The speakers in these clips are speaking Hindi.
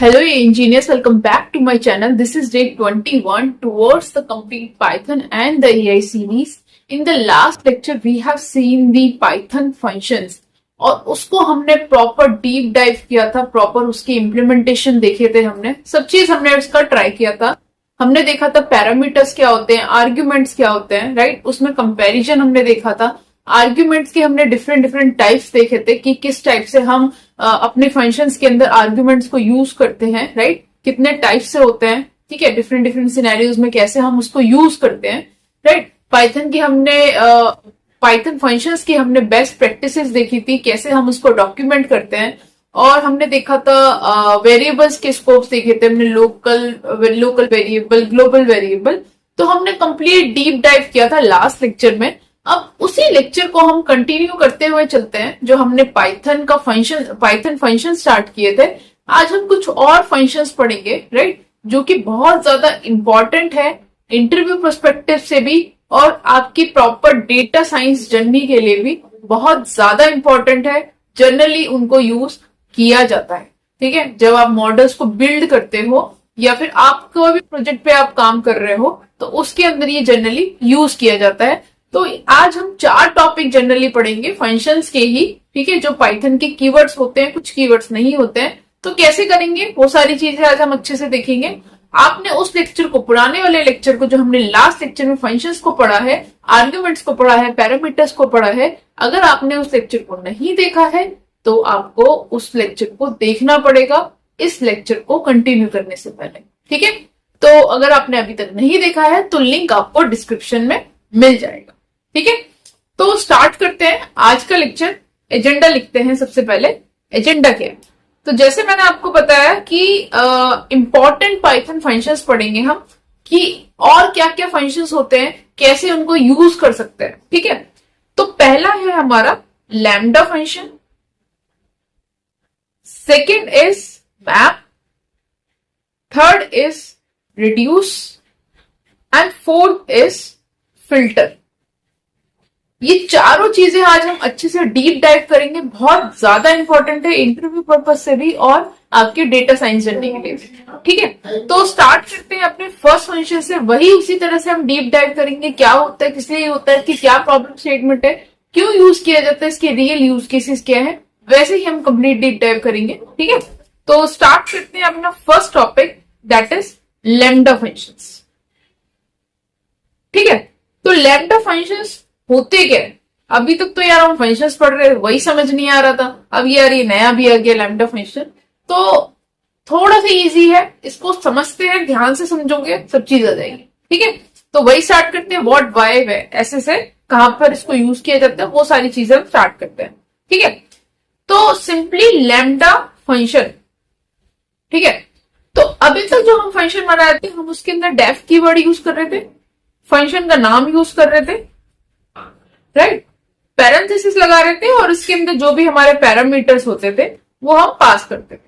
Hello engineers, welcome back to my channel. This is day 21 towards the complete Python and the AI series. In the last lecture we have seen the Python functions और उसको हमने प्रॉपर डीप डाइव किया था, प्रॉपर उसकी इम्प्लीमेंटेशन देखे थे, हमने सब चीज हमने उसका ट्राई किया था। हमने देखा था पैरामीटर्स क्या होते हैं, आर्ग्यूमेंट्स क्या होते हैं, राइट। उसमें कंपैरिजन हमने देखा था। आर्ग्यूमेंट्स के हमने डिफरेंट डिफरेंट टाइप्स देखे थे कि किस टाइप से हम अपने फंक्शंस के अंदर आर्ग्यूमेंट्स को यूज करते हैं, राइट। कितने टाइप से होते हैं, ठीक है, डिफरेंट डिफरेंट सिनेरियोज में कैसे हम उसको यूज करते हैं, राइट। पाइथन की हमने पाइथन फंक्शंस की हमने बेस्ट प्रैक्टिसेस देखी थी, कैसे हम उसको डॉक्यूमेंट करते हैं। और हमने देखा था वेरिएबल्स के स्कोप्स देखे थे हमने, लोकल वेरिएबल, ग्लोबल वेरिएबल। तो हमने कंप्लीट डीप डाइव किया था लास्ट लेक्चर में। अब उसी लेक्चर को हम कंटिन्यू करते हुए चलते हैं, जो हमने पाइथन फंक्शन स्टार्ट किए थे। आज हम कुछ और फंक्शंस पढ़ेंगे, राइट, जो कि बहुत ज्यादा इंपॉर्टेंट है इंटरव्यू पर्सपेक्टिव से भी, और आपकी प्रॉपर डेटा साइंस जर्नी के लिए भी बहुत ज्यादा इंपॉर्टेंट है। जनरली उनको यूज किया जाता है, ठीक है। जब आप मॉडल्स को बिल्ड करते हो या फिर आप कोई भी प्रोजेक्ट पे आप काम कर रहे हो, तो उसके अंदर ये जनरली यूज किया जाता है। तो आज हम 4 टॉपिक जनरली पढ़ेंगे फंक्शंस के ही, ठीक है। जो पाइथन के कीवर्ड्स होते हैं, कुछ कीवर्ड्स नहीं होते हैं, तो कैसे करेंगे वो सारी चीजें आज हम अच्छे से देखेंगे। आपने उस लेक्चर को, पुराने वाले लेक्चर को, जो हमने लास्ट लेक्चर में फंक्शंस को पढ़ा है, आर्ग्यूमेंट्स को पढ़ा है, पैरामीटर्स को पढ़ा है, अगर आपने उस लेक्चर को नहीं देखा है तो आपको उस लेक्चर को देखना पड़ेगा इस लेक्चर को कंटिन्यू करने से पहले, ठीक है। तो अगर आपने अभी तक नहीं देखा है तो लिंक आपको डिस्क्रिप्शन में मिल जाएगा, ठीक है। तो स्टार्ट करते हैं आज का लेक्चर। एजेंडा लिखते हैं सबसे पहले। एजेंडा क्या है? तो जैसे मैंने आपको बताया कि इंपॉर्टेंट पाइथन फंक्शंस पढ़ेंगे हम, कि और क्या क्या फंक्शंस होते हैं, कैसे उनको यूज कर सकते हैं, ठीक है। तो पहला है हमारा lambda function, second is map, third is reduce and fourth is filter. ये चारों चीजें आज हम अच्छे से डीप डाइव करेंगे, बहुत ज्यादा इंपॉर्टेंट है इंटरव्यू पर्पज से भी और आपके डेटा साइंस जर्नी के लिए, ठीक है। तो स्टार्ट करते हैं अपने फर्स्ट फंक्शन से। वही उसी तरह से हम डीप डाइव करेंगे, क्या होता है, किस लिए होता है, कि क्या प्रॉब्लम स्टेटमेंट है, क्यों यूज किया जाता है, इसके रियल यूज केसेस क्या है, वैसे ही हम कंप्लीट डीप डाइव करेंगे, ठीक है। तो स्टार्ट करते हैं अपना first topic, that is lambda functions, ठीक है। तो लैम्डा फंक्शंस होते क्या है? अभी तक तो यार हम फंक्शंस पढ़ रहे, वही समझ नहीं आ रहा था। अब यार ये नया भी आ गया लैम्डा फंक्शन, तो थोड़ा सा इजी है, इसको समझते हैं, ध्यान से समझोगे सब चीज आ जाएगी, ठीक है। तो वही स्टार्ट करते हैं, व्हाट, व्हाई, ऐसे से कहां पर इसको यूज किया जाता है, वो सारी चीजें हम स्टार्ट करते हैं, ठीक है। तो सिंपली लैम्डा फंक्शन, ठीक है। तो अभी तक जो हम फंक्शन बनाए थे, हम उसके अंदर डेफ कीवर्ड यूज कर रहे थे, फंक्शन का नाम यूज कर रहे थे, राइट, पैरेंथेसिस लगा रहे थे, और इसके अंदर जो भी हमारे पैरामीटर्स होते थे वो हम पास करते थे,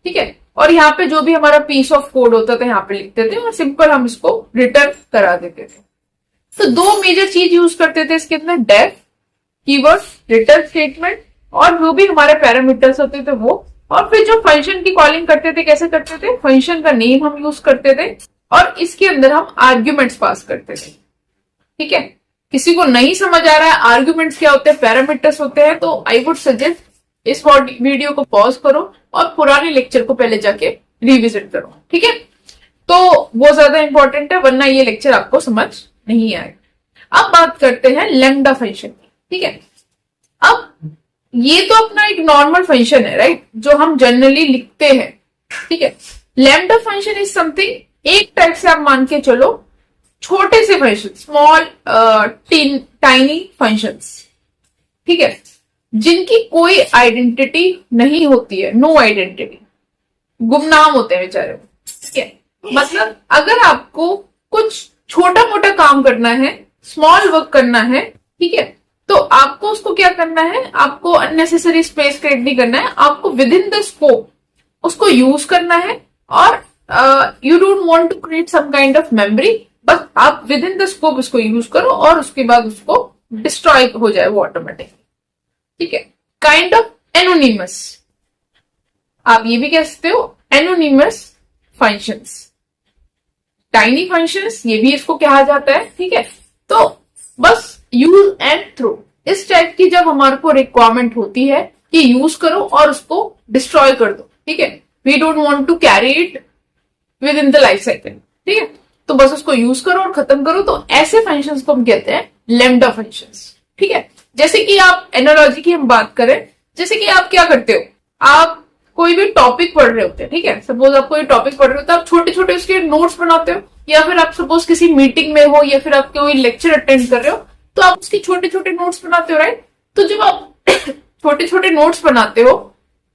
ठीक है। और यहाँ पे जो भी हमारा पीस ऑफ कोड होता था यहाँ पे लिखते थे, और सिंपल हम इसको रिटर्न करा देते थे। तो 2 मेजर चीज यूज करते थे इसके अंदर, डेफ कीवर्ड, रिटर्न स्टेटमेंट, और जो भी हमारे पैरामीटर्स होते थे वो। और फिर जो फंक्शन की कॉलिंग करते थे, कैसे करते थे, फंक्शन का नेम हम यूज करते थे, और इसके अंदर हम आर्ग्यूमेंट्स पास करते थे, ठीक है। किसी को नहीं समझ आ रहा है आर्ग्यूमेंट्स क्या होते हैं, पैरामीटर्स होते हैं, तो आई वुड सजेस्ट इस वीडियो को पॉज करो और पुराने लेक्चर को पहले जाके रिविजिट करो, ठीक है। तो वो ज्यादा इंपॉर्टेंट है, वरना ये लेक्चर आपको समझ नहीं आएगा। अब बात करते हैं लैम्डा फंक्शन की, ठीक है। अब ये तो अपना एक नॉर्मल फंक्शन है, राइट, जो हम जनरली लिखते हैं, ठीक है। लैम्डा फंक्शन इज समथिंग, एक टाइप से आप मान के चलो छोटे से फंक्शन, स्मॉल टाइनी फंक्शंस, ठीक है, जिनकी कोई आइडेंटिटी नहीं होती है, नो आइडेंटिटी, गुमनाम होते हैं बेचारे, ठीक है। मतलब अगर आपको कुछ छोटा मोटा काम करना है, स्मॉल वर्क करना है, ठीक है, तो आपको उसको क्या करना है, आपको अननेसेसरी स्पेस क्रिएट नहीं करना है, आपको विद इन द स्कोप उसको यूज करना है, और you don't want to create some kind of memory, बस आप विद इन द स्कोप उसको यूज करो, और उसके बाद उसको डिस्ट्रॉय हो जाए वो ऑटोमेटिकली, ठीक है। काइंड ऑफ एनोनिमस, आप ये भी कह सकते हो एनोनिमस फंक्शंस, टाइनी फंक्शंस ये भी इसको कहा जाता है, ठीक है। तो बस यूज एंड थ्रो इस टाइप की जब हमारे को रिक्वायरमेंट होती है कि यूज करो और उसको डिस्ट्रॉय कर दो, ठीक है, we don't want to carry it within the life cycle, ठीक है, तो बस उसको यूज करो और खत्म करो। तो ऐसे फंक्शंस को हम कहते हैं लैम्डा फंक्शंस, ठीक है। जैसे कि आप एनालॉजी की हम बात करें, जैसे कि आप क्या करते हो, आप कोई भी टॉपिक पढ़ रहे होते हैं, ठीक है, सपोज आप कोई टॉपिक पढ़ रहे हो तो आप छोटे छोटे उसके नोट्स बनाते हो, या फिर आप सपोज किसी मीटिंग में हो या फिर आप कोई लेक्चर अटेंड कर रहे हो तो आप उसके छोटे छोटे नोट्स बनाते हो, राइट। तो जब आप छोटे छोटे नोट्स बनाते हो,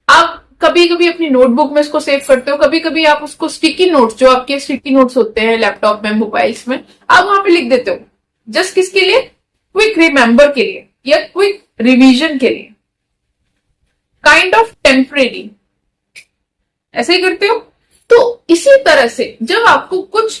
आप कभी कभी अपनी नोटबुक में इसको सेव करते हो, कभी कभी आप उसको स्टिकी नोट्स, जो आपके स्टिकी नोट्स होते हैं लैपटॉप में, मोबाइल्स में, आप वहां पे लिख देते हो, जस्ट किसके लिए, क्विक रिमेंबर के लिए या क्विक रिवीजन के लिए, काइंड ऑफ टेम्परेरी, ऐसे ही करते हो। तो इसी तरह से जब आपको कुछ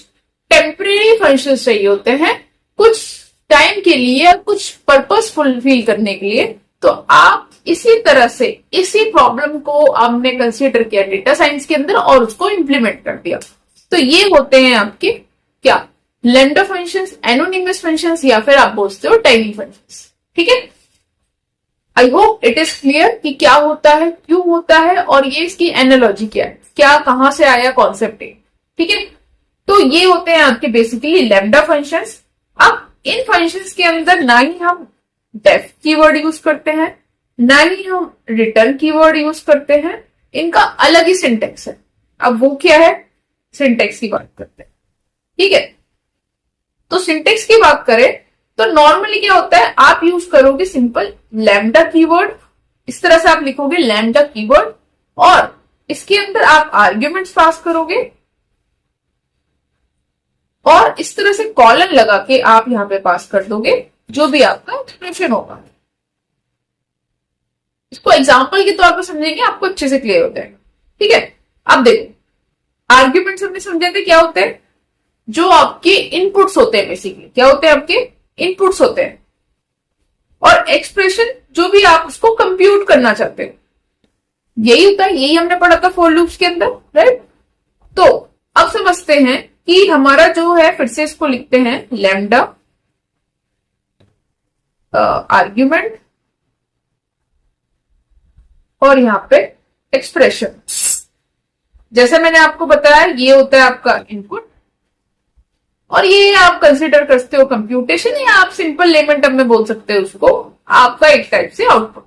टेम्परेरी फंक्शन चाहिए होते हैं कुछ टाइम के लिए, कुछ पर्पस फुलफिल करने के लिए, तो आप इसी तरह से इसी प्रॉब्लम को आपने कंसीडर किया डेटा साइंस के अंदर और उसको इंप्लीमेंट कर दिया। तो ये होते हैं आपके क्या, लैम्डा फंक्शंस, एनोनिमस फंक्शंस, या फिर आप बोलते हो टाइनी फंक्शंस, ठीक है। I hope it is clear कि क्या होता है, क्यों होता है, और ये इसकी एनालॉजी क्या है, क्या कहां से आया कॉन्सेप्ट है, ठीक है। तो ये होते हैं आपके बेसिकली लैम्डा फंक्शंस। अब इन फंक्शंस के अंदर ना ही हम डेफ कीवर्ड यूज करते हैं, ना ही हम रिटर्न कीवर्ड यूज करते हैं, इनका अलग ही सिंटेक्स है। अब वो क्या है, सिंटेक्स की बात करते हैं, ठीक है। तो सिंटेक्स की बात करें तो नॉर्मली क्या होता है, आप यूज करोगे सिंपल लैम्डा कीवर्ड, इस तरह से आप लिखोगे लैम्डा कीवर्ड, और इसके अंदर आप आर्ग्यूमेंट्स पास करोगे, और इस तरह से कॉलन लगा के आप यहां पे पास कर दोगे जो भी आपका एक्सप्रेशन होगा। इसको एग्जांपल के तौर पर समझेंगे, आपको अच्छे से क्लियर हो जाएगा, ठीक है। अब देखो, आर्ग्यूमेंट्स हमने समझे थे क्या होते हैं, जो आपके इनपुट्स होते हैं, बेसिकली क्या होते हैं, आपके इनपुट्स होते हैं, और एक्सप्रेशन जो भी आप उसको कंप्यूट करना चाहते हो, यही होता है, यही हमने पढ़ा था फॉर लूप्स के अंदर, राइट। तो अब समझते हैं कि हमारा जो है, फिर से इसको लिखते हैं लैम्डा आर्ग्यूमेंट, और यहां पे एक्सप्रेशन, जैसे मैंने आपको बताया ये होता है आपका इनपुट, और ये आप कंसीडर करते हो कंप्यूटेशन, या आप सिंपल लेमन टर्म में बोल सकते हो उसको, आपका एक टाइप से आउटपुट,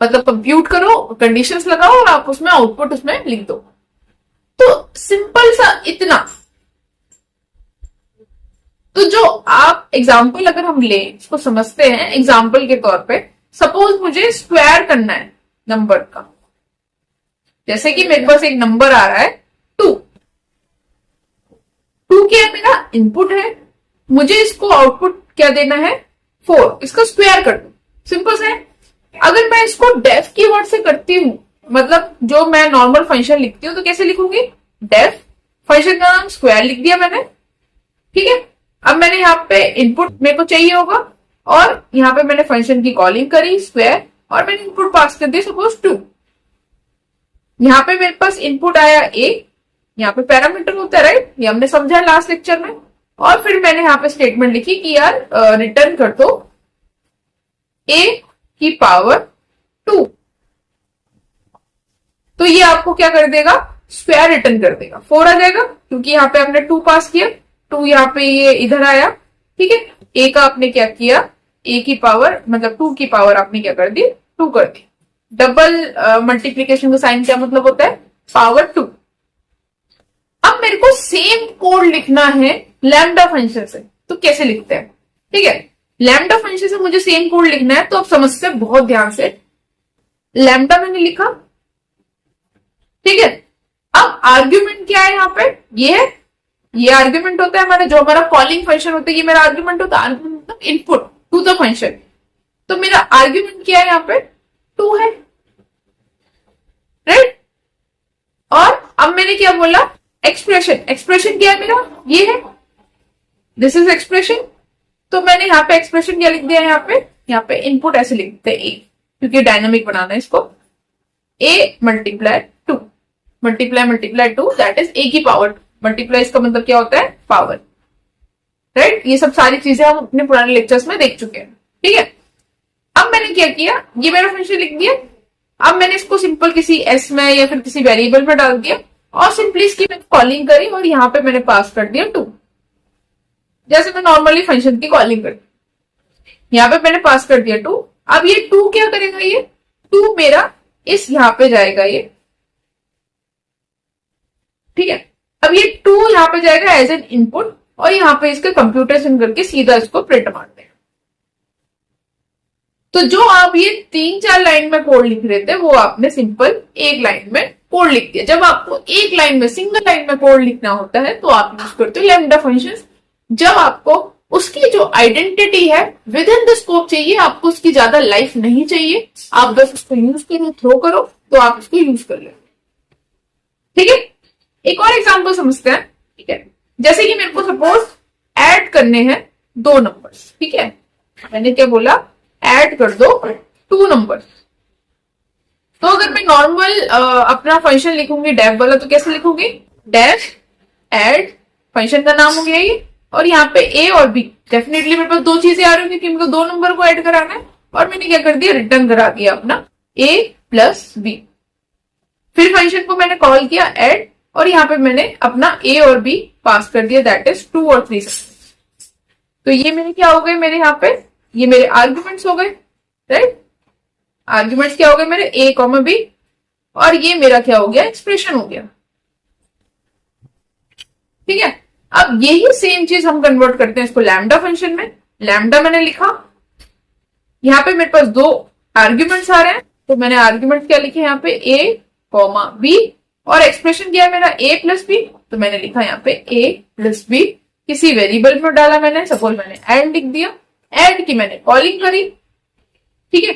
मतलब कंप्यूट करो, कंडीशंस लगाओ और आप उसमें आउटपुट उसमें लिख दो। तो सिंपल सा इतना। तो जो आप एग्जाम्पल अगर हम ले, इसको समझते हैं एग्जाम्पल के तौर पे, सपोज मुझे स्क्वायर करना है नंबर का, जैसे कि मेरे पास एक नंबर आ रहा है 2, 2 क्या है, मेरा इनपुट है, मुझे इसको आउटपुट क्या देना है 4, इसका स्क्वायर कर दो, सिंपल है। अगर मैं इसको डेफ कीवर्ड से करती हूं, मतलब जो मैं नॉर्मल फंक्शन लिखती हूं तो कैसे लिखूंगी, डेफ, फंक्शन का नाम स्क्वायर लिख दिया मैंने, ठीक है। अब मैंने यहाँ पे इनपुट मेरे को चाहिए होगा, और यहाँ पे मैंने फंक्शन की कॉलिंग करी स्क्वायर, और मैंने इनपुट पास कर दिया सपोज 2। यहाँ पे मेरे पास इनपुट आया a, यहाँ पे पैरामीटर होता है, राइट, ये हमने समझा लास्ट लेक्चर में। और फिर मैंने यहाँ पे स्टेटमेंट लिखी कि यार रिटर्न कर दो a की पावर 2, तो ये आपको क्या कर देगा, स्क्वायर रिटर्न कर देगा, 4 आ जाएगा, क्योंकि यहाँ पे हमने 2 पास किया, 2 यहाँ पे ये इधर आया, ठीक है। a का आपने क्या किया, a की पावर मतलब 2 की पावर आपने क्या कर दी, 2 कर दी। डबल मल्टीप्लीकेशन का साइन क्या मतलब होता है, पावर 2। अब मेरे को सेम कोड लिखना है लैम्डा फंक्शन से, तो कैसे लिखते हैं, ठीक है। लैम्डा फंक्शन से मुझे सेम कोड लिखना है, तो आप समझते हैं बहुत ध्यान से, लैम्डा मैंने लिखा, ठीक है। अब आर्ग्यूमेंट क्या है यहाँ पे, ये आर्ग्यूमेंट होता है हमारा, जो हमारा कॉलिंग फंक्शन होता है, ये मेरा आर्ग्यूमेंट होता है, आर्ग्यूमेंट मतलब इनपुट टू द फंक्शन। तो मेरा आर्ग्यूमेंट क्या है यहाँ पे, 2 है, राइट। और अब मैंने क्या बोला, एक्सप्रेशन, एक्सप्रेशन क्या है मेरा, ये है, दिस इज एक्सप्रेशन। तो मैंने यहाँ पे एक्सप्रेशन क्या लिख दिया, यहाँ पे इनपुट ऐसे लिख देते हैं a, क्योंकि डायनामिक बनाना है इसको, a multiply 2, multiply multiply 2 that is a की पावर 2। मल्टीप्लाई इसका मतलब क्या होता है? Power, right. ये सब सारी चीजें हम अपने पुराने लेक्चर्स में देख चुके हैं, ठीक है। अब मैंने क्या किया, ये मेरा फंक्शन लिख दिया। अब मैंने इसको सिंपल किसी एस में या फिर किसी वेरिएबल में डाल दिया और सिंपली इसकी मैंने कॉलिंग करी और यहाँ पे मैंने पास कर दिया 2, जैसे मैं नॉर्मली फंक्शन की कॉलिंग करती। यहाँ पे मैंने पास कर दिया 2। अब ये 2 क्या करेगा, ये 2 मेरा इस यहाँ पे जाएगा ये, ठीक है। अब ये 2 यहाँ पे जाएगा एज एन इनपुट और यहाँ पे इसके कंप्यूटेशन करके सीधा इसको प्रिंट मारते हैं। तो जो आप ये 3-4 लाइन में कोड लिख रहे थे वो आपने सिंपल एक लाइन में कोड लिख दिया। जब आपको एक लाइन में, सिंगल लाइन में कोड लिखना होता है तो आप यूज करते हो लैम्डा फंक्शंस। जब आपको उसकी जो आइडेंटिटी है विद इन द स्कोप चाहिए, आपको उसकी ज्यादा लाइफ नहीं चाहिए, आप बस उसको यूज करो, थ्रो करो, तो आप उसको यूज कर ले, ठीक है। एक और एग्जांपल समझते हैं, ठीक है। जैसे कि मेरे को सपोज ऐड करने हैं 2 नंबर्स, ठीक है। मैंने क्या बोला, ऐड कर दो 2 नंबर्स। तो अगर मैं नॉर्मल अपना फंक्शन लिखूंगी डेफ वाला, तो कैसे लिखूंगी, डेफ ऐड, फंक्शन का नाम हो गया ये, और यहाँ पे ए और बी। डेफिनेटली मेरे पास 2 चीजें आ रही होंगी क्योंकि 2 नंबर को ऐड कराना है, और मैंने क्या कर दिया, रिटर्न करा दिया अपना ए प्लस बी। फिर फंक्शन को मैंने कॉल किया ऐड, और यहाँ पे मैंने अपना ए और बी पास कर दिया, दैट इज 2 और 3। तो ये मेरे क्या हो गए, मेरे यहाँ पे ये मेरे आर्ग्यूमेंट्स हो गए, राइट। आर्ग्यूमेंट्स क्या हो गए मेरे, ए कॉमा बी, और ये मेरा क्या हो गया, एक्सप्रेशन हो गया, ठीक है। अब यही सेम चीज हम कन्वर्ट करते हैं इसको लैम्डा फंक्शन में। लैम्डा मैंने लिखा, यहाँ पे मेरे पास 2 आर्ग्यूमेंट्स आ रहे हैं, तो मैंने आर्ग्यूमेंट क्या लिखे यहाँ पे, ए कॉमा बी, और एक्सप्रेशन क्या है मेरा, ए प्लस बी, तो मैंने लिखा यहाँ पे ए प्लस बी। किसी वेरिएबल में डाला मैंने, सपोज मैंने ऐड लिख दिया, ऐड की मैंने कॉलिंग करी, ठीक है।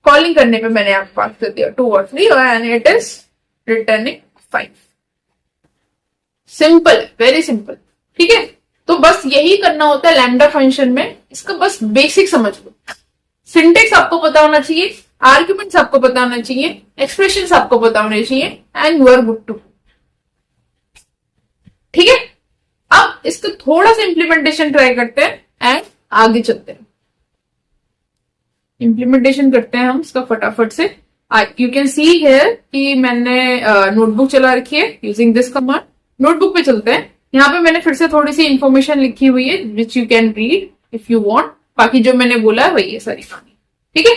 कॉलिंग करने पे मैंने आपको पास कर दिया 2 और 3 and it is returning 5। Simple, very simple, ठीक है। तो बस यही करना होता है लैम्डा फंक्शन में, इसका बस बेसिक समझ लो। सिंटेक्स आपको पता होना चाहिए, आर्ग्यूमेंट्स आपको पता होना चाहिए, एक्सप्रेशंस आपको पता होने चाहिए, and you are good to, ठीक है। अब इसका थोड़ा सा इंप्लीमेंटेशन ट्राई करते हैं एंड आगे चलते हैं। इंप्लीमेंटेशन करते हैं हम इसका फटाफट से। यू कैन सी हियर कि मैंने नोटबुक चला रखी है यूजिंग दिस कमांड। नोटबुक पे चलते हैं। यहाँ पे मैंने फिर से थोड़ी सी इंफॉर्मेशन लिखी हुई है which you can read if you want. बाकी जो मैंने बोला है वही है सारी कहानी, ठीक है।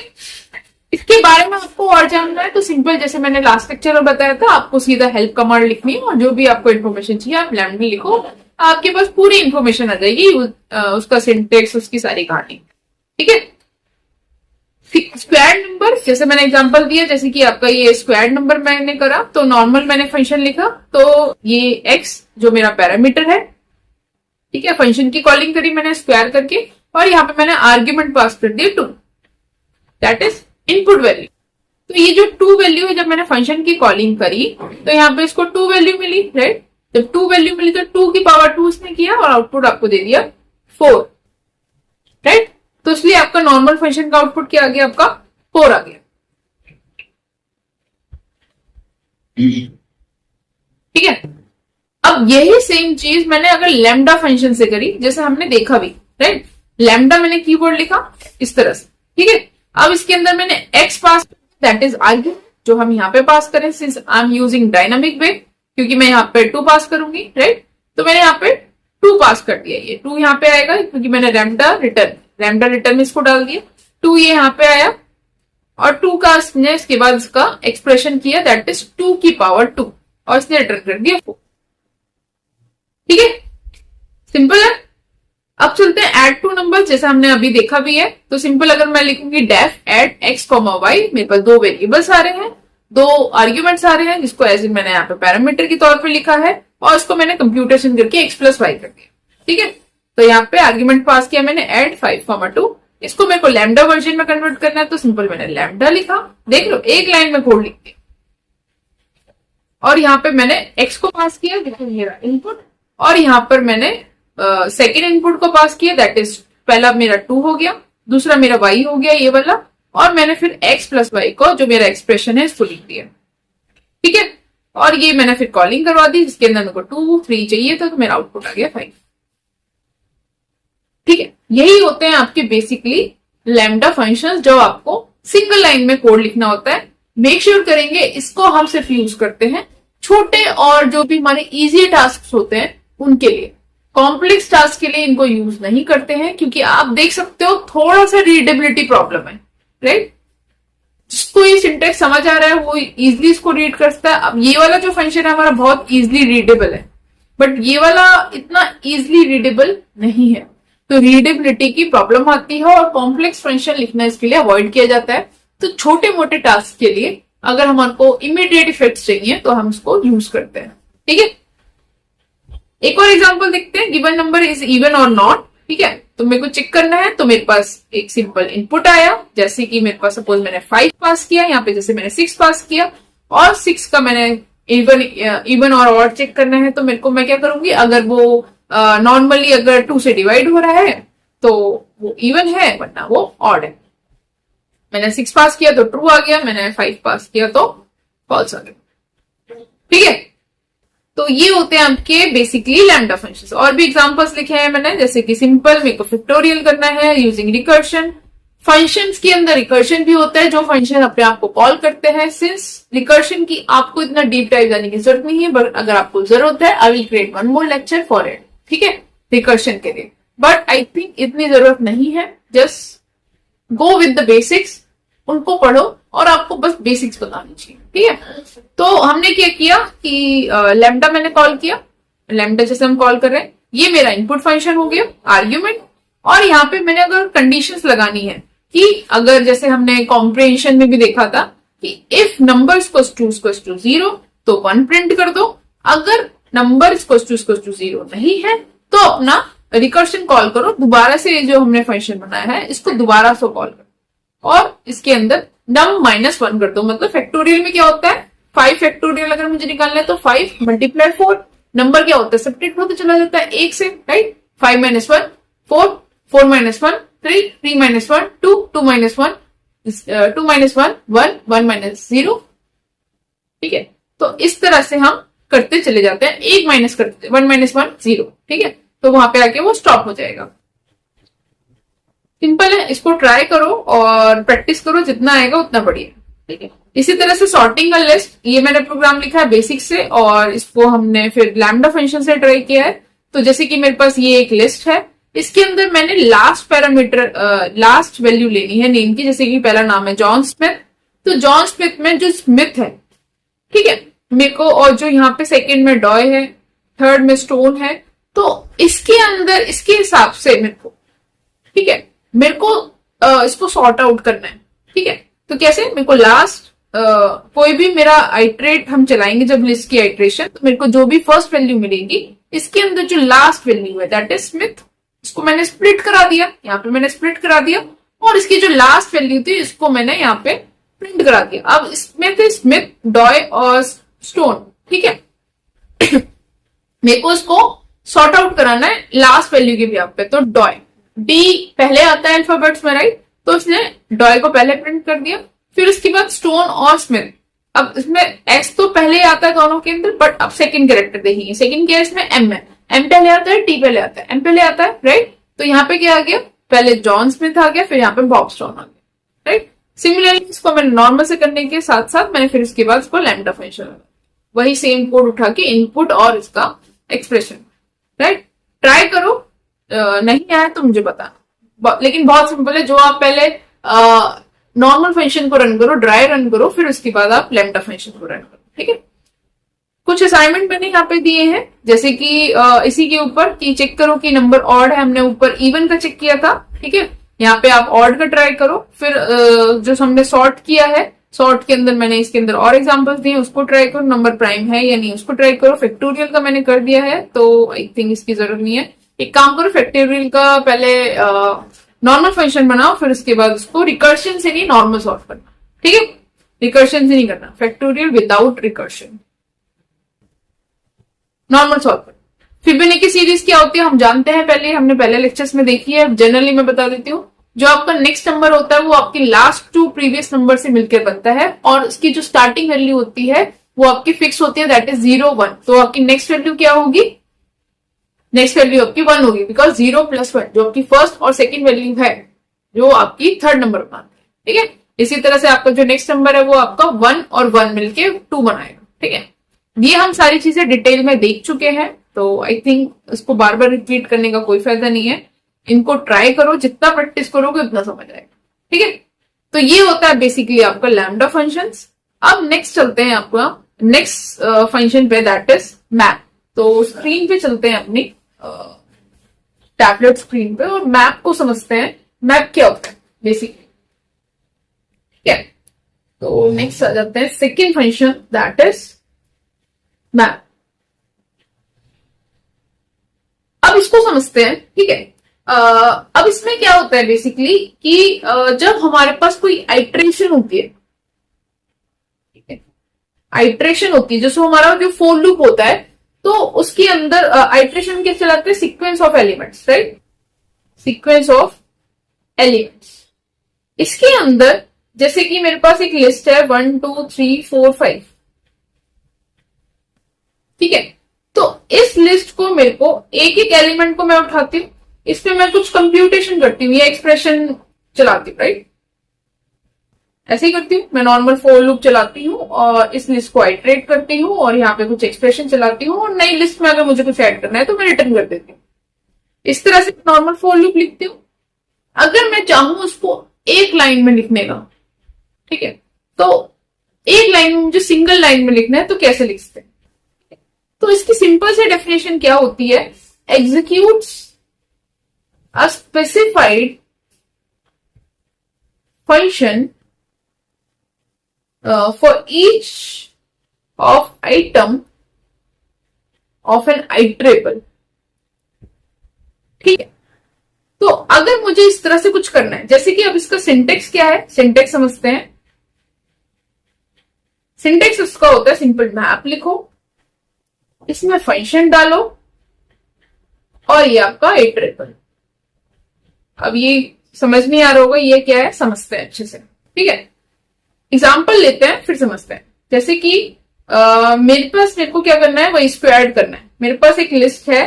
इसके बारे में आपको और जानना है तो सिंपल, जैसे मैंने लास्ट लेक्चर में बताया था, आपको सीधा हेल्प कमांड लिखनी है और जो भी आपको इन्फॉर्मेशन चाहिए आप लैम्डा लिखो, आपके पास पूरी इंफॉर्मेशन आ जाएगी, उसका सिंटेक्स, उसकी सारी कहानी, ठीक है। स्क्वायर नंबर, जैसे मैंने एग्जांपल दिया, जैसे कि आपका ये स्क्वायर नंबर मैंने करा तो नॉर्मल मैंने फंक्शन लिखा, तो ये एक्स जो मेरा पैरामीटर है, ठीक है, फंक्शन की कॉलिंग करी मैंने स्क्वायर करके, और यहाँ पे मैंने आर्ग्यूमेंट पास कर दिया 2, दैट इज इनपुट वैल्यू। तो ये जो 2 वैल्यू है, जब मैंने फंक्शन की कॉलिंग करी तो यहाँ पे इसको 2 वैल्यू मिली, राइट। जब 2 वैल्यू मिली तो 2 की पावर 2 इसने किया और आउटपुट आपको दे दिया 4, राइट। तो इसलिए आपका नॉर्मल फंक्शन का आउटपुट क्या आ गया, आपका 4 आ गया, ठीक है। अब यही सेम चीज मैंने अगर लैम्डा फंक्शन से करी, जैसे हमने देखा भी, राइट। लैम्डा मैंने कीवर्ड लिखा इस तरह से, ठीक है। अब इसके अंदर मैंने X pass, that is argument, जो हम यहाँ पे पास करें, since I am using dynamic way, क्योंकि मैं यहाँ पे 2 पास करूंगी, राइट। तो मैंने यहाँ पे 2 पास कर दिया, ये 2 यहाँ पे आएगा क्योंकि मैंने लैम्डा रिटर्न में इसको डाल दिया, 2 ये यहाँ पे आया, और 2 का इसने इसके बाद इसका एक्सप्रेशन किया, दैट इज 2 की पावर 2, और इसने रिटर्न कर दिया 4, ठीक है। सिंपल है। अब चलते हैं ऐड 2 नंबर, जैसा हमने अभी देखा भी है। तो सिंपल अगर मैं लिखूंगी def add x comma y, मेरे पास 2 वेरिएबल्स आ रहे हैं, 2 आर्ग्यूमेंट्स आ रहे हैं, जिसको एज इन मैंने यहाँ पे पैरामीटर के तौर पे लिखा है, और इसको मैंने कंप्यूटेशन करके x प्लस वाई कर दिया, ठीक है। तो यहाँ पे आर्ग्यूमेंट पास किया मैंने ऐड 5,2, इसको मेरे को लैम्डा वर्जन में कन्वर्ट करना है, तो सिंपल मैंने लैम्डा लिखा, देख लो एक लाइन में कोड लिख दिया, और यहाँ पे मैंने x को पास किया, देखो मेरा इनपुट, और यहाँ पर मैंने सेकेंड इनपुट को पास किया, दैट इज पहला मेरा 2 हो गया, दूसरा मेरा y हो गया ये वाला, और मैंने फिर x प्लस वाई को, जो मेरा एक्सप्रेशन है, इसको लिख दिया, ठीक है। और ये मैंने फिर कॉलिंग करवा दी, जिसके अंदर मेरे को 2 3 चाहिए था, तो मेरा आउटपुट आ गया 5। ठीक है, यही होते हैं आपके बेसिकली लैम्डा फंक्शंस, जो आपको सिंगल लाइन में कोड लिखना होता है। मेक श्योर करेंगे इसको हम सिर्फ यूज करते हैं छोटे और जो भी हमारे इजी टास्क होते हैं उनके लिए। कॉम्प्लेक्स टास्क के लिए इनको यूज नहीं करते हैं, क्योंकि आप देख सकते हो थोड़ा सा रीडेबिलिटी प्रॉब्लम है, राइट। जिसको ये सिंटेक्स समझ आ रहा है वो इजिली इसको रीड कर सकता है। अब ये वाला जो फंक्शन है हमारा बहुत इजिली रीडेबल है, बट ये वाला इतना इजिली रीडेबल नहीं है, तो रीडेबिलिटी की प्रॉब्लम आती है और कॉम्प्लेक्स फंक्शन लिखना इसके लिए अवॉइड किया जाता है। तो छोटे मोटे टास्क के लिए अगर हमको इमीडिएट इफेक्ट्स चाहिए तो हम इसको यूज करते हैं। ठीक है, एक और एग्जांपल देखते हैं। गिवन नंबर इज इवन और नॉट। ठीक है, तो मेरे को चेक करना है, तो मेरे पास एक सिंपल इनपुट आया, जैसे कि मेरे पास सपोज मैंने 5 पास किया, यहाँ पे जैसे मैंने 6 पास किया, और 6 का मैंने इवन और ऑड चेक करना है। तो मेरे को मैं क्या करूंगी, अगर वो नॉर्मली अगर 2 से डिवाइड हो रहा है तो वो इवन है, वरना वो ऑड है। मैंने 6 पास किया तो ट्रू आ गया, मैंने 5 पास किया तो फॉल्स आ गया। ठीक है, तो ये होते हैं आपके बेसिकली लैम्डा फंक्शंस। और भी एग्जांपल्स लिखे हैं मैंने, जैसे कि सिंपल मेरे को फैक्टोरियल करना है यूजिंग रिकर्शन। फंक्शंस के अंदर रिकर्शन भी होता है, जो फंक्शन अपने आप को कॉल करते हैं। सिंस रिकर्शन की आपको इतना डीप डाइव जाने की जरूरत नहीं है, बट अगर आपको जरूरत है I will create 1 more lecture for it. ठीक है, रिकर्शन के लिए, बट आई थिंक इतनी जरूरत नहीं है। Just go with the basics, उनको पढ़ो और आपको बस बेसिक्स बतानी चाहिए। ठीक है, तो हमने क्या किया कि लैम्डा मैंने कॉल किया, लैम्डा जैसे हम कॉल कर रहे हैं, ये मेरा इनपुट फंक्शन हो गया आर्ग्यूमेंट। और यहाँ पे मैंने अगर कंडीशंस लगानी है कि अगर जैसे हमने कॉम्प्रिहेंशन में भी देखा था कि इफ नंबर इक्वल्स टू 0 तो 1 प्रिंट कर दो, अगर नंबर इक्वल्स टू 0 नहीं है तो अपना रिकर्शन कॉल करो, दोबारा से जो हमने फंक्शन बनाया है इसको दोबारा से कॉल करो और इसके अंदर नम -1 कर दो। मतलब फैक्टोरियल में क्या होता है, 5 फैक्टोरियल अगर मुझे निकालना है तो 5 मल्टीप्लाई 4, नंबर क्या होता है सब्ट्रैक्ट होता चला जाता है 1 से, राइट। 5 - 1 4, 4 - 1 3, 3 - 1 2, 2 - 1 2 - 1 1, 1 - 0। ठीक है, तो इस तरह से हम करते चले जाते हैं, 1 माइनस करते 1 - 1 0। ठीक है, तो वहां पे आके वो स्टॉप हो जाएगा। सिंपल है, इसको ट्राई करो और प्रैक्टिस करो, जितना आएगा उतना बढ़िया। ठीक है, इसी तरह से सॉर्टिंग अ लिस्ट, ये मैंने प्रोग्राम लिखा है बेसिक से और इसको हमने फिर लैम्डा फंक्शन से ट्राई किया है। तो जैसे कि मेरे पास ये एक लिस्ट है, इसके अंदर मैंने लास्ट पैरामीटर लास्ट वैल्यू लेनी है नेम की। जैसे कि पहला नाम है जॉन स्मिथ, तो जॉन स्मिथ में जो स्मिथ है, ठीक है, मेरे को, और जो यहाँ पे सेकंड में डॉय है, थर्ड में स्टोन है, तो इसके अंदर इसके हिसाब से मेरे को, ठीक है, मेरे को इसको सॉर्ट आउट करना है। ठीक है, तो कैसे, मेरे को लास्ट कोई भी मेरा आइट्रेट हम चलाएंगे जब लिस्ट की आइट्रेशन, तो मेरे को जो भी फर्स्ट वैल्यू मिलेगी इसके अंदर जो लास्ट वैल्यू है दैट इज स्मिथ, इसको मैंने स्प्लिट करा दिया, यहाँ पे मैंने स्प्लिट करा दिया, और इसकी जो लास्ट वैल्यू थी इसको मैंने यहाँ पे प्रिंट करा दिया। अब इसमें थे स्मिथ, डॉय और स्टोन। ठीक है, मेरे को इसको सॉर्ट आउट कराना है लास्ट वैल्यू के भी यहाँ पे, तो डॉय डी पहले आता है अल्फाबेट्स में, राइट, तो इसने डॉय को पहले प्रिंट कर दिया, फिर उसके बाद स्टोन और स्मिथ। अब इसमें एक्स तो पहले आता है दोनों के अंदर, बट अब सेकंड कैरेक्टर देखेंगे, सेकंड क्या है इसमें एम है, एम पहले आता है टी पहले आता है, एम पहले आता है, राइट। तो यहाँ पे क्या आ गया, पहले जॉन स्मिथ आ गया, फिर यहाँ पे बॉब स्टोन आ गया, राइट। सिमिलरली इसको मैंने नॉर्मल से करने के साथ साथ मैंने फिर इसके बाद इसको लैम्डा फंक्शन लगा, वही सेम कोड उठा के इनपुट और इसका एक्सप्रेशन, राइट। ट्राई करो, नहीं आया तो मुझे बताना, लेकिन बहुत सिंपल है। जो आप पहले नॉर्मल फंक्शन को रन करो, ड्राई रन करो, फिर उसके बाद आप लैम्डा फंक्शन को रन करो। ठीक है, कुछ असाइनमेंट मैंने यहाँ पे दिए हैं, जैसे कि इसी के ऊपर कि चेक करो कि नंबर ऑड है, हमने ऊपर इवन का चेक किया था। ठीक है, यहाँ पे आप ऑड का ट्राई करो, फिर जो हमने सॉर्ट किया है, सॉर्ट के अंदर मैंने इसके अंदर और एग्जांपल्स दिए, उसको ट्राई करो, नंबर प्राइम है या नहीं उसको ट्राई करो। फैक्टोरियल का मैंने कर दिया है, तो आई थिंक इसकी जरूरत नहीं है। एक काम करो, फैक्टोरियल का पहले नॉर्मल फंक्शन बनाओ, फिर उसके बाद उसको रिकर्शन से नहीं नॉर्मल सॉल्व करना। ठीक है, रिकर्शन से नहीं करना, factorial without recursion, normal solve करना। फिबोनाची सीरीज क्या होती है हम जानते हैं, पहले हमने पहले लेक्चर्स में देखी है, जनरली मैं बता देती हूँ। जो आपका नेक्स्ट नंबर होता है वो आपकी लास्ट 2 प्रीवियस नंबर से मिलकर बनता है, और उसकी जो स्टार्टिंग वैल्यू होती है वो आपकी फिक्स होती है, दैट इज 0 1। तो आपकी नेक्स्ट वैल्यू क्या होगी, नेक्स्ट वैल्यू आपकी 1 होगी, बिकॉज 0 + 1 जो आपकी फर्स्ट और सेकंड वैल्यू है जो आपकी थर्ड नंबर बनाती है। ठीक है, इसी तरह से आपका जो नेक्स्ट नंबर है वो आपका 1 और 1 मिलके 2 बनाएगा। ठीक है, ये हम सारी चीजें डिटेल में देख चुके हैं, तो आई थिंक इसको बार बार रिपीट करने का कोई फायदा नहीं है। इनको ट्राई करो, जितना प्रैक्टिस करोगे उतना समझ आएगा। ठीक है, तो ये होता है बेसिकली आपका लैम्डा फंक्शंस। अब नेक्स्ट चलते हैं आपका नेक्स्ट फंक्शन पे, दैट इज मैप। तो स्क्रीन पे चलते हैं अपनी टैबलेट स्क्रीन पे और मैप को समझते हैं। मैप क्या होता है बेसिकली। ठीक है, तो नेक्स्ट आ जाते हैं second function, that is map. अब इसको समझते हैं। ठीक है, अब इसमें क्या होता है बेसिकली कि जब हमारे पास कोई आइट्रेशन होती है, आइट्रेशन होती है, जैसे हमारा जो फोर लूप होता है, तो उसके अंदर आइट्रेशन क्या चलाते हैं, sequence of elements, right, sequence of elements. इसके अंदर जैसे कि मेरे पास एक लिस्ट है 1 2 3 4 5। ठीक है, तो इस लिस्ट को मेरे को एक एक एलिमेंट को मैं उठाती हूँ, इसमें मैं कुछ कंप्यूटेशन करती हूँ या एक्सप्रेशन चलाती हूँ, राइट, ऐसे ही करती हूँ। मैं नॉर्मल फॉर लूप चलाती हूँ और इस लिस्ट को आइटरेट करती हूँ और यहाँ पे कुछ एक्सप्रेशन चलाती हूँ और नई लिस्ट में अगर मुझे कुछ ऐड करना है तो मैं रिटर्न कर देती हूँ। इस तरह से नॉर्मल फॉर लूप लिखती हूँ। अगर मैं चाहूं उसको एक लाइन में लिखने का, ठीक है, तो एक लाइन में मुझे सिंगल लाइन में लिखना है तो कैसे लिखते हैं, तो इसकी सिंपल से डेफिनेशन क्या होती है, executes a specified function for each of item of an iterable। ठीक है, तो अगर मुझे इस तरह से कुछ करना है, जैसे कि अब इसका सिंटेक्स क्या है, सिंटेक्स समझते हैं। सिंटेक्स उसका होता है सिंपल मैप लिखो, इसमें फंक्शन डालो और ये आपका इटरेबल। अब ये समझ नहीं आ रहा होगा ये क्या है, समझते हैं अच्छे से। ठीक है, एग्जाम्पल लेते हैं फिर समझते हैं। जैसे कि मेरे को क्या करना है, वो इसको ऐड करना है। मेरे पास एक लिस्ट है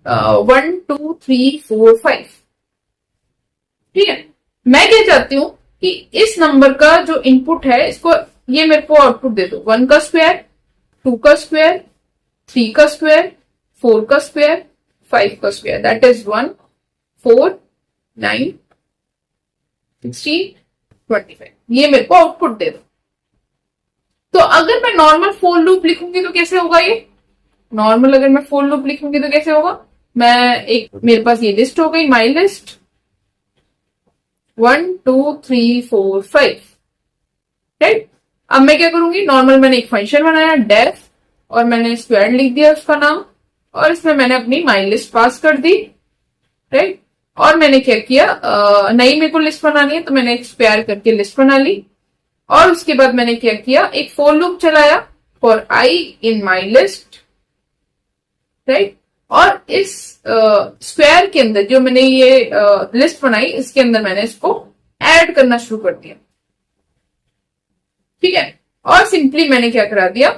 1 2 3 4 5। ठीक है, मैं क्या चाहती हूं कि इस नंबर का जो इनपुट है इसको ये मेरे को आउटपुट दे दो, 1 का स्क्वायर, 2 का स्क्वायर, 3 का स्क्वायर, 4 का स्क्वायर, 5 का स्क्वायर, दैट इज 1 4 9 16 25। ये मेरे को आउटपुट दे दो। तो अगर मैं नॉर्मल फॉर लूप लिखूंगी तो कैसे होगा, ये नॉर्मल अगर मैं फॉर लूप लिखूंगी तो कैसे होगा, मैं एक मेरे पास ये लिस्ट हो गई, माई लिस्ट 1 2 3 4 5, राइट। अब मैं क्या करूंगी, नॉर्मल मैंने एक फंक्शन बनाया डेफ और मैंने स्क्वायर लिख दिया उसका नाम और इसमें मैंने अपनी माई लिस्ट पास कर दी, राइट। और मैंने क्या किया, नई मेरे को लिस्ट बनानी है तो मैंने एक स्क्वायर करके लिस्ट बना ली और उसके बाद मैंने क्या किया, एक फॉर लूप चलाया for I in my list, right. और इस स्क्वायर के अंदर जो मैंने ये लिस्ट बनाई इसके अंदर मैंने इसको ऐड करना शुरू कर दिया। ठीक है, और सिंपली मैंने क्या करा दिया,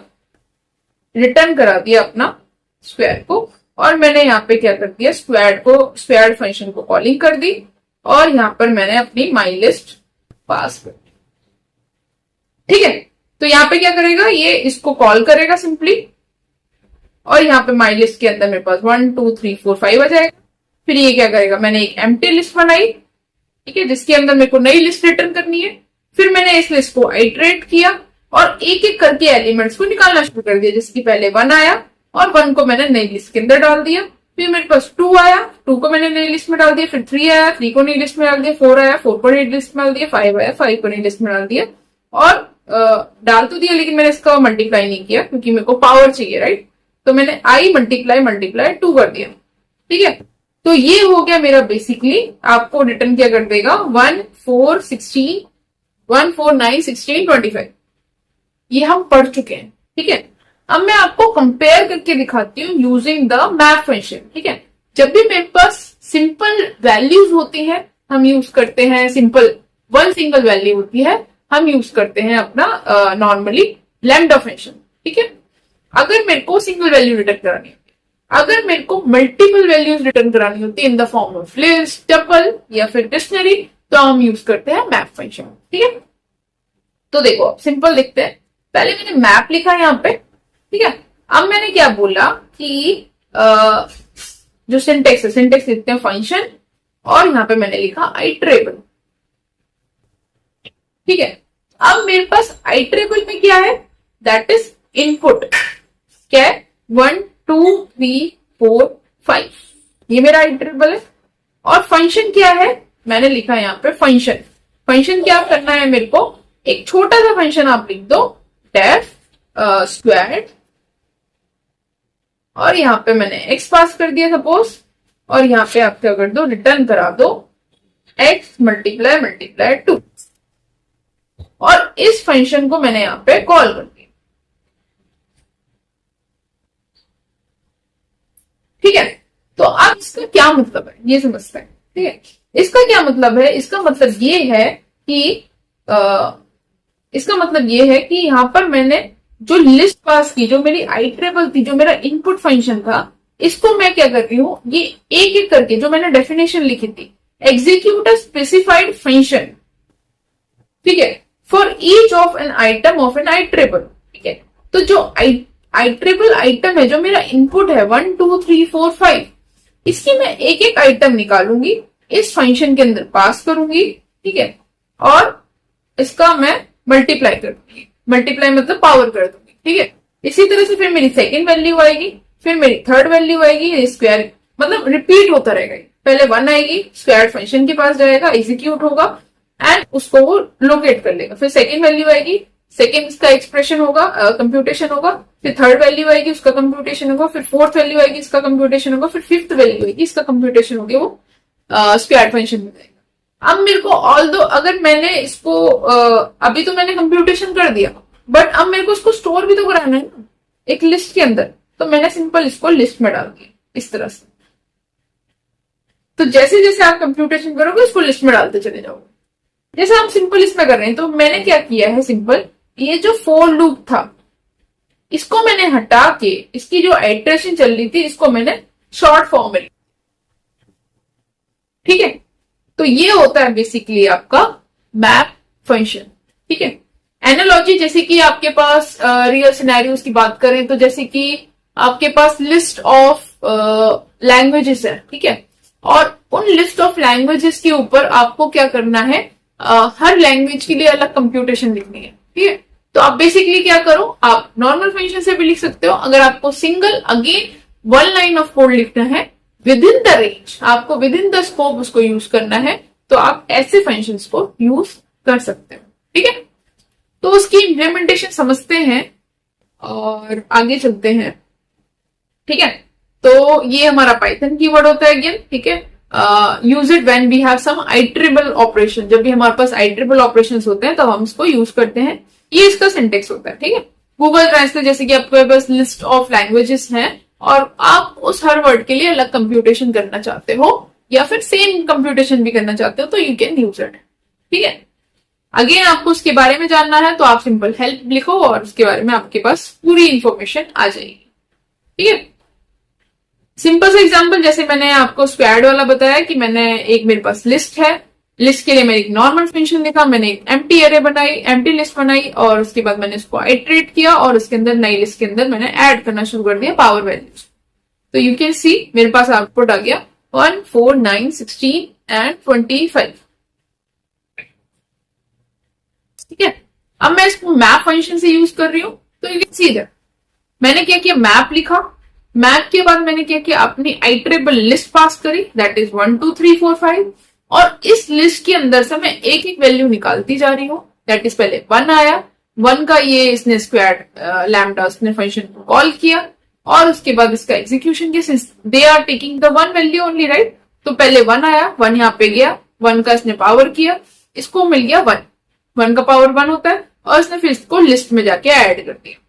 रिटर्न करा दिया अपना स्क्वायर को और मैंने यहाँ पे क्या कर दिया, स्क्वायर फंक्शन को कॉलिंग कर दी और यहाँ पर मैंने अपनी माई लिस्ट पास कर दी। ठीक है, तो यहाँ पे क्या करेगा, ये इसको कॉल करेगा सिंपली और यहाँ पे माई लिस्ट के अंदर मेरे पास 1 2 3 4 5 आ जाएगा। फिर ये क्या करेगा, मैंने एक एम्प्टी लिस्ट बनाई, ठीक है, जिसके अंदर मेरे को नई लिस्ट रिटर्न करनी है। फिर मैंने इस लिस्ट को आइटरेट किया और एक एक करके एलिमेंट्स को निकालना शुरू कर दिया, जैसे कि पहले 1 आया और 1 को मैंने नई लिस्ट के अंदर डाल दिया। फिर मेरे पास 2 आया, 2 को मैंने नई लिस्ट में डाल दिया। फिर 3 आया, 3 को नई लिस्ट में डाल दिया। 4 आया, 4 को नई लिस्ट में डाल दिया। 5 आया, 5 को नई लिस्ट में डाल दिया। और डाल तो दिया लेकिन मैंने इसका मल्टीप्लाई नहीं किया क्योंकि मेरे को पावर चाहिए, राइट। तो मैंने आई मल्टीप्लाई 2 कर दिया। ठीक है, तो ये हो गया मेरा बेसिकली, आपको रिटर्न क्या कर देगा, 1 4 9 16 25। ये हम पढ़ चुके हैं। ठीक है, अब मैं आपको कंपेयर करके दिखाती हूँ यूजिंग द मैप फंक्शन। ठीक है, जब भी मेरे पास सिंपल वैल्यूज होती है हम यूज करते हैं, सिंपल वन सिंगल वैल्यू होती है हम यूज करते हैं अपना नॉर्मली लैम्डा फंक्शन, ठीक है। अगर मेरे को सिंगल वैल्यू रिटर्न करानी होती, अगर मेरे को मल्टीपल वैल्यूज रिटर्न करानी होती in the form of list, tuple या फिर डिक्शनरी, तो हम यूज करते हैं मैप फंक्शन, ठीक है। तो देखो अब सिंपल देखते हैं। पहले मैंने मैप लिखा यहाँ पे, ठीक है। अब मैंने क्या बोला कि जो सिंटेक्स है, सिंटेक्स लिखते हैं फंक्शन, और यहाँ पे मैंने लिखा आइटरेबल, ठीक है। अब मेरे पास आइटरेबल में क्या है, दैट इज इनपुट, क्या है 1 2 3 4 5, ये मेरा आइटरेबल है। और फंक्शन क्या है, मैंने लिखा है यहाँ पे फंक्शन। फंक्शन क्या करना है मेरे को, एक छोटा सा फंक्शन आप लिख दो, डेफ स्क्वायर, और यहां पे मैंने x पास कर दिया सपोज, और यहां पे आप क्या कर दो, रिटर्न करा दो x मल्टीप्लाई मल्टीप्लाई 2, और इस फंक्शन को मैंने यहां पे कॉल कर दिया, ठीक है। तो अब इसका क्या मतलब है ये समझते हैं, ठीक है। इसका क्या मतलब है, इसका मतलब ये है कि इसका मतलब ये है कि यहां पर मैंने जो लिस्ट पास की, जो मेरी आइटरेबल थी, जो मेरा इनपुट फंक्शन था, इसको मैं क्या कर रही हूं, ये एक एक करके जो मैंने डेफिनेशन लिखी थी, एग्जीक्यूट अ स्पेसिफाइड फंक्शन, ठीक है, for each of an item of an iterable, ठीक है। तो जो आइटरेबल आइटम है, जो मेरा इनपुट है 1 2 3 4 5, इसकी मैं एक एक आइटम निकालूंगी, इस फंक्शन के अंदर पास करूंगी, ठीक है, और इसका मैं मल्टीप्लाई कर दूंगी, मल्टीप्लाई मतलब पावर कर दूंगी, ठीक है। इसी तरह से फिर मेरी सेकंड वैल्यू आएगी, फिर मेरी थर्ड वैल्यू आएगी, स्क्वायर मतलब रिपीट होता रहेगा। पहले 1 आएगी, स्क्वायर फंक्शन के पास जाएगा, एग्जीक्यूट होगा एंड उसको वो लोकेट कर लेगा। फिर सेकंड वैल्यू आएगी, सेकंड इसका एक्सप्रेशन होगा, कंप्यूटेशन होगा, फिर थर्ड वैल्यू आएगी, उसका कंप्यूटेशन होगा, फिर फोर्थ वैल्यू आएगी, इसका कंप्यूटेशन होगा, फिर फिफ्थ वैल्यू आएगी, इसका कंप्यूटेशन होगी, वो स्क्वायर फंक्शन में जाएगा। अब मेरे को ऑल्दो अगर मैंने इसको अभी तो मैंने कंप्यूटेशन कर दिया, बट अब मेरे को इसको स्टोर भी तो कराना है ना एक लिस्ट के अंदर, तो मैंने सिंपल इसको लिस्ट में डाल दिया इस तरह से। तो जैसे जैसे आप कंप्यूटेशन करोगे इसको लिस्ट में डालते चले जाओगे, जैसे हम सिंपल इसमें कर रहे हैं। तो मैंने क्या किया है, सिंपल ये जो फॉर लूप था इसको मैंने हटा के, इसकी जो आइटरेशन चल रही थी इसको मैंने शॉर्ट फॉर्म में, ठीक है। तो ये होता है बेसिकली आपका मैप फंक्शन, ठीक है। एनालॉजी, जैसे कि आपके पास रियल सिनेरियोस की बात करें तो जैसे कि आपके पास लिस्ट ऑफ लैंग्वेजेस है, ठीक है, और उन लिस्ट ऑफ लैंग्वेजेस के ऊपर आपको क्या करना है, हर लैंग्वेज के लिए अलग कंप्यूटेशन लिखनी है, ठीक है। तो आप बेसिकली क्या करो, आप नॉर्मल फंक्शन से भी लिख सकते हो। अगर आपको single again 1 line of code लिखना है विद इन द रेंज, आपको विद इन द स्कोप उसको यूज करना है, तो आप ऐसे फंक्शंस को यूज कर सकते हो, ठीक है। तो उसकी इंप्लीमेंटेशन समझते हैं और आगे चलते हैं, ठीक है। तो ये हमारा पाइथन कीवर्ड होता है अगेन, ठीक है। Use it when we have some iterable operation, जब भी हमारे पास आइटरेबल ऑपरेशंस होते हैं तब हम इसको यूज करते हैं। ये इसका सिंटेक्स होता है, ठीक है। गूगल ट्रांसलेट, जैसे कि आपके पास लिस्ट ऑफ लैंग्वेजेस हैं और आप उस हर वर्ड के लिए अलग कंप्यूटेशन करना चाहते हो या फिर सेम कंप्यूटेशन भी करना चाहते हो, तो यू कैन यूज इट, ठीक है। अगेन आपको उसके बारे में जानना है तो आप सिंपल हेल्प लिखो और उसके बारे में आपके पास पूरी इंफॉर्मेशन आ जाएगी, ठीक है। सिंपल सा एग्जांपल, जैसे मैंने आपको स्क्वायर्ड वाला बताया कि मैंने एक, मेरे पास लिस्ट है, लिस्ट के लिए मैंने एक नॉर्मल फंक्शन लिखा, मैंने एक एम्प्टी एरे बनाई, एम्प्टी लिस्ट बनाई, और उसके बाद मैंने इसको आइटरेट किया और उसके अंदर नई लिस्ट के अंदर मैंने ऐड करना शुरू कर दिया पावर वैल्यूज। तो यू कैन सी मेरे पास आउटपुट आ गया 1 4 9 16 एंड 25, ठीक है। अब मैं इसको मैप फंक्शन से यूज कर रही हूं, तो यू कैन सी दैट मैंने क्या किया, मैप लिखा, मैप के बाद मैंने क्या किया, अपनी आइटरेबल लिस्ट पास करी, दैट इज 1 2 3 4 5, और इस लिस्ट के अंदर से मैं एक एक वैल्यू निकालती जा रही हूँ। दैट इज पहले 1 आया, 1 का ये इसने स्क्वायर लैम्डा उसने फंक्शन को कॉल किया, और उसके बाद इसका एग्जीक्यूशन किया, since they are taking the 1 value only, right. तो पहले 1 आया, 1 यहाँ पे गया, 1 का इसने पावर किया, इसको मिल गया 1, 1 का पावर 1 होता है, और इसने फिर इसको लिस्ट में जाके ऐड कर दिया,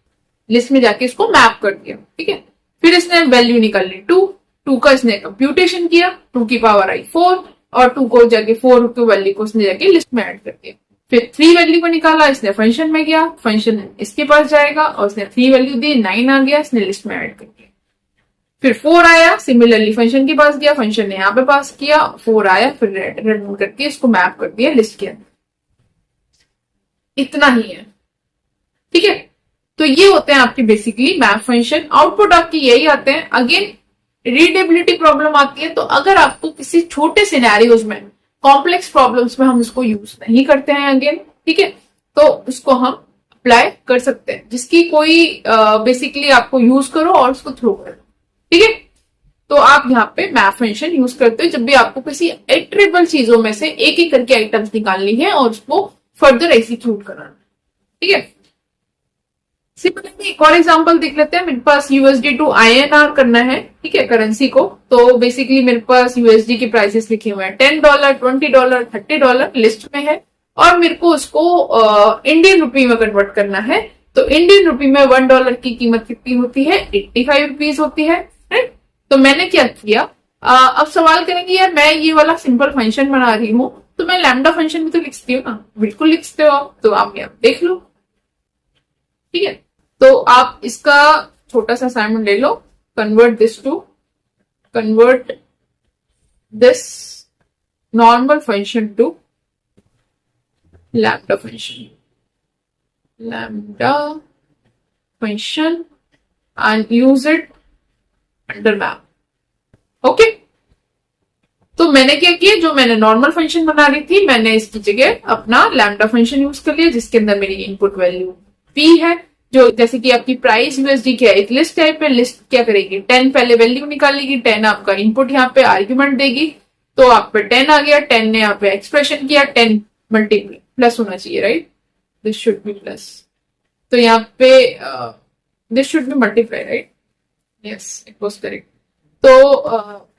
लिस्ट में जाके इसको मैप कर दिया, ठीक है। फिर इसने वैल्यू निकाल ली 2, 2 का इसने कंप्यूटेशन किया, 2 की पावर आई 4, और 2 को जाके 4 की वैल्यू को उसने जाके लिस्ट में ऐड कर दिया। फिर 3 वैल्यू को निकाला, इसने फंक्शन में गया, फंक्शन इसके पास जाएगा और उसने 3 वैल्यू दी, 9 आ गया, इसने लिस्ट में ऐड कर दिया। फिर 4 आया, सिमिलरली फंक्शन के पास गया, फंक्शन ने यहाँ पे पास किया, 4 आया, फिर रिटर्न करके इसको मैप कर दिया लिस्ट के अंदर। इतना ही है, ठीक है। तो ये होते हैं आपके बेसिकली मैप फंक्शन। आउटपुट आपकी यही आते हैं। अगेन रीडेबिलिटी प्रॉब्लम आती है, तो अगर आपको किसी छोटे सिनेरियोज में, कॉम्प्लेक्स प्रॉब्लम्स में हम इसको यूज नहीं करते हैं अगेन, ठीक है, तो उसको हम अप्लाई कर सकते हैं, जिसकी कोई बेसिकली आपको यूज करो और उसको थ्रो करो, ठीक है। तो आप यहाँ पे मैप फंक्शन यूज करते हो जब भी आपको किसी इटरेबल चीजों में से एक एक करके आइटम्स निकालनी है और उसको फर्दर एग्जीक्यूट कराना, ठीक है। सिमिलरली एक और एग्जांपल देख लेते हैं। मेरे पास यूएसडी टू आईएनआर करना है, ठीक है, करेंसी को। तो बेसिकली मेरे पास यूएसडी के प्राइसेस लिखे हुए हैं, $10, $20, $30 लिस्ट में है, और मेरे को उसको इंडियन रुपी में कन्वर्ट करना है। तो इंडियन रुपी में $1 की कीमत कितनी होती है? 85 रुपीज होती है, राइट। तो मैंने क्या किया, अब सवाल करेंगे यार मैं ये वाला सिंपल फंक्शन बना रही हूँ, तो मैं लैम्डा फंक्शन भी तो लिखती हूँ ना। बिल्कुल लिखते हो आप, तो आप यहाँ देख लो, ठीक है। तो आप इसका छोटा सा असाइनमेंट ले लो, convert this normal function to lambda function and use it under map. Okay, तो मैंने क्या किया, जो मैंने नॉर्मल फंक्शन बना रही थी, मैंने इसकी जगह अपना लैम्डा फंक्शन यूज कर लिया, जिसके अंदर मेरी इनपुट वैल्यू पी है, जो जैसे कि आपकी प्राइस यूएसडी क्या है, एक लिस्ट टाइप है। लिस्ट क्या करेगी, 10 पहले वैल्यू निकालेगी, 10 आपका इनपुट यहाँ पे आर्ग्यूमेंट देगी, तो आप पे 10 आ गया, 10 ने यहाँ पे एक्सप्रेशन किया, 10 मल्टीप्लाई प्लस होना चाहिए, right, this should be plus, तो यहाँ पे this should be multiply, right, yes it was correct. तो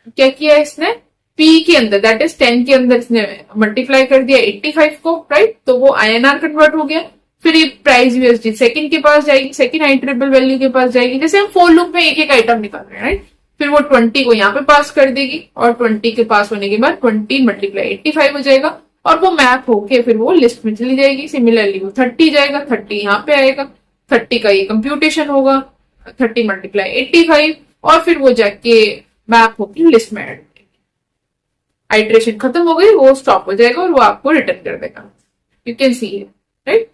क्या किया इसने, पी के अंदर दैट इज 10 के अंदर इसने मल्टीप्लाई कर दिया 85 को, राइट, तो वो आईएनआर कन्वर्ट हो गया। फिर ये प्राइस यूएसडी सेकंड के पास जाएगी, सेकंड आइटरेबल वैल्यू के पास जाएगी, जैसे हम फोर लूप में एक एक आइटम निकाल रहे हैं, राइट। फिर वो 20 को यहाँ पे पास कर देगी, और 20 के पास होने के बाद 20 मल्टीप्लाई 85 हो जाएगा, और वो मैप होके फिर वो लिस्ट में चली जाएगी। सिमिलरली वो 30 जाएगा, 30 यहाँ पे आएगा, 30 का ये कंप्यूटेशन होगा, 30 मल्टीप्लाई 85, और फिर वो जाके मैप होकर लिस्ट में ऐड, आइट्रेशन खत्म हो गई, वो स्टॉप हो जाएगा और वो आपको रिटर्न कर देगा। You can see it, right,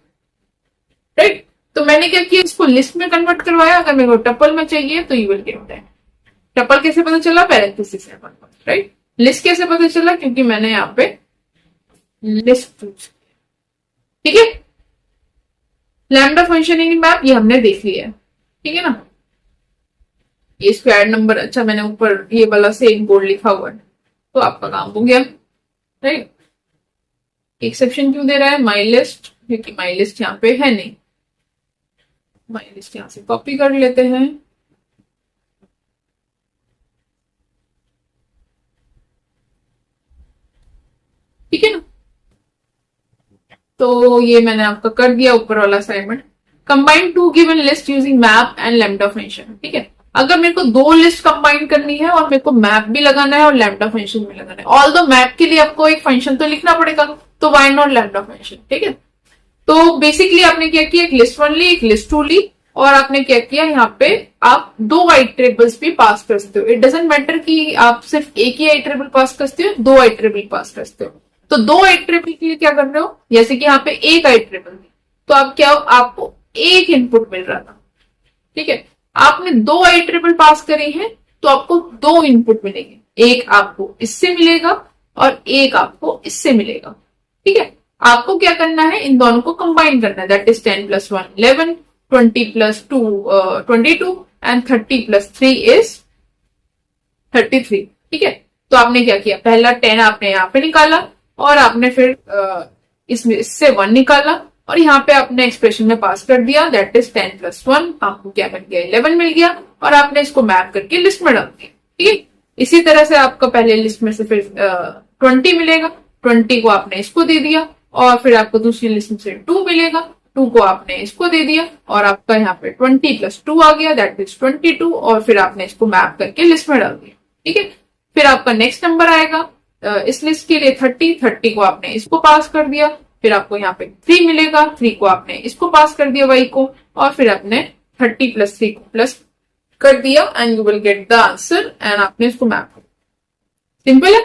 right. तो मैंने क्या किया, इसको लिस्ट में कन्वर्ट करवाया। अगर मेरे को टपल में चाहिए तो you will get that. Tuple कैसे पता चला, पैरेंथेसिस से, राइट। लिस्ट कैसे पता चला, क्योंकि मैंने यहाँ पे लिस्ट चूज किया, ठीक है। लैम्डा फंक्शन इन मैप ये हमने देख लिया है, ठीक है ना। ये स्क्वायर नंबर, अच्छा मैंने ऊपर ये वाला सेम बोर्ड लिखा हुआ है, तो आपका काम हो गया, राइट। एक्सेप्शन क्यों दे रहा है, माई लिस्ट, क्योंकि माई लिस्ट यहाँ पे है नहीं। माई लिस्ट यहां से कॉपी कर लेते हैं, ठीक है ना। तो ये मैंने आपका कर दिया ऊपर वाला assignment. Combine two given list using map and lambda function, ठीक है। अगर मेरे को दो लिस्ट कंबाइन करनी है और मेरे को मैप भी लगाना है और लैम्डा फंक्शन भी लगाना है, ऑल दो मैप के लिए आपको एक फंक्शन तो लिखना पड़ेगा, तो व्हाई नॉट लैम्डा फंक्शन, ठीक है। तो बेसिकली आपने क्या किया, एक लिस्ट 1 ली, एक लिस्ट 2 ली, और आपने क्या किया, यहाँ पे आप दो आइटरेबल्स भी पास कर सकते हो। इट डजेंट मैटर कि आप सिर्फ एक ही आइटरेबल पास करते हो, दो आइटरेबल पास करते हो। तो दो आइटरेबल के लिए क्या कर रहे हो, जैसे कि यहाँ पे एक आइटरेबल, तो आप क्या, आपको एक इनपुट मिल रहा था, ठीक है। आपने दो आइटरेबल पास करे हैं, तो आपको दो इनपुट मिलेंगे, एक आपको इससे मिलेगा और एक आपको इससे मिलेगा, ठीक है। आपको क्या करना है, इन दोनों को कंबाइन करना है, दैट इज 10 + 1 11, 20 + 2 22 एंड 30 + 3 इज 33, ठीक है। तो आपने क्या किया, पहला 10 आपने यहाँ पे निकाला, और आपने फिर इसमें इससे 1 निकाला, और यहाँ पे आपने एक्सप्रेशन में पास कर दिया, दैट इज 10 + 1, आपको क्या मिल गया, 11 मिल गया, और आपने इसको मैप करके लिस्ट में डाल दिया, ठीक है। इसी तरह से आपका पहले लिस्ट में से फिर 20 मिलेगा, 20 को आपने इसको दे दिया, और फिर आपको दूसरी लिस्ट में से 2 मिलेगा, 2 को आपने इसको दे दिया, और आपका यहाँ पे 20 + 2 आ गया, दैट इज 22, और फिर आपने इसको मैप करके लिस्ट में डाल दिया, ठीक है। फिर आपका नेक्स्ट नंबर आएगा इस लिस्ट के लिए 30 को आपने इसको पास कर दिया, फिर आपको यहाँ पे 3 मिलेगा, 3 को आपने इसको पास कर दिया y को, और फिर आपने 30 प्लस 3 को प्लस कर दिया and you will get the answer and आपने इसको मैप कर दिया। सिंपल है।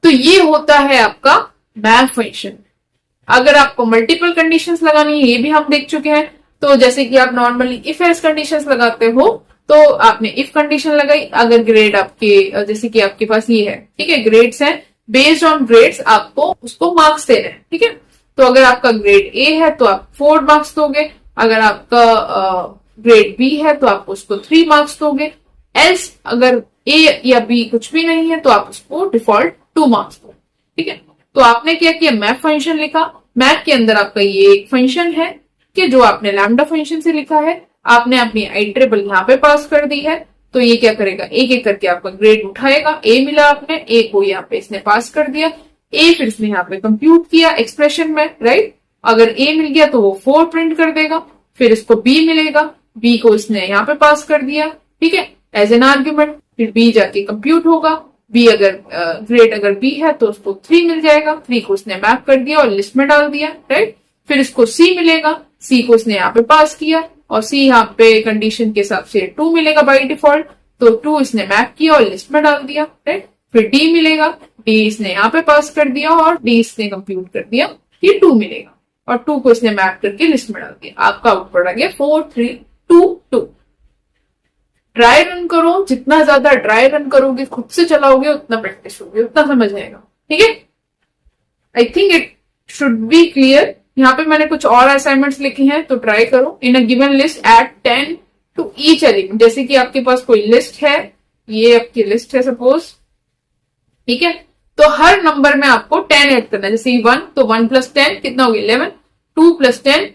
तो ये होता है आपका मैप फंक्शन। अगर आपको मल्टीपल कंडीशंस लगानी है, ये भी हम देख चुके हैं। तो जैसे कि आप नॉर्मली इफ एल्स कंडीशंस लगाते हो, तो आपने इफ कंडीशन लगाई, अगर ग्रेड आपके जैसे कि आपके पास ये है, ठीक है, ग्रेड्स है, बेस्ड ऑन ग्रेड्स आपको उसको मार्क्स दे रहे हैं, ठीक है। तो अगर आपका ग्रेड ए है तो आप 4 मार्क्स दोगे, अगर आपका ग्रेड बी है तो आप उसको 3 मार्क्स दोगे, एल्स अगर ए या बी कुछ भी नहीं है तो आप उसको डिफॉल्ट 2 मार्क्स दो, ठीक है। तो आपने क्या किया, मैप फंक्शन लिखा। मैप के अंदर आपका ये एक फंक्शन है कि जो आपने लैम्डा फंक्शन से लिखा है, आपने अपनी आइट्रेबल यहाँ पे पास कर दी है। तो ये क्या करेगा, एक एक करके आपका ग्रेड उठाएगा। ए मिला आपने, ए को यहाँ पे इसने पास कर दिया, ए फिर इसने यहाँ पे कंप्यूट किया एक्सप्रेशन में, राइट। अगर ए मिल गया तो वो 4 प्रिंट कर देगा, फिर इसको बी मिलेगा, बी को इसने यहाँ पे पास कर दिया, ठीक है, एज एन आर्ग्यूमेंट। फिर बी जाके कंप्यूट होगा, बी अगर ग्रेड अगर बी है तो उसको 3 मिल जाएगा, 3 को उसने मैप कर दिया और लिस्ट में डाल दिया, राइट। फिर इसको सी मिलेगा, सी को इसने यहाँ पे पास किया और सी यहाँ पे कंडीशन के हिसाब से 2 मिलेगा बाय डिफॉल्ट, तो 2 इसने मैप किया और लिस्ट में डाल दिया, राइट। फिर डी मिलेगा, डी इसने यहाँ पे पास कर दिया और डी इसने कंप्यूट कर दिया, ये 2 मिलेगा और 2 को इसने मैप करके लिस्ट में डाल दिया। आपका आउटपुट आ गया 4 3 2 2। ड्राई रन करो, जितना ज्यादा ड्राई रन करोगे, खुद से चलाओगे, उतना प्रैक्टिस होगी, उतना समझ आएगा, ठीक है। I think it should be clear. यहाँ पे मैंने कुछ और असाइनमेंट्स लिखे हैं, तो ट्राई करो। In a given list add 10 to each element. जैसे कि आपके पास कोई लिस्ट है, ये आपकी लिस्ट है सपोज, ठीक है। तो हर नंबर में आपको 10 ऐड करना है। जैसे 1 तो 1 प्लस 10 कितना हो गया 11, 2 प्लस 10,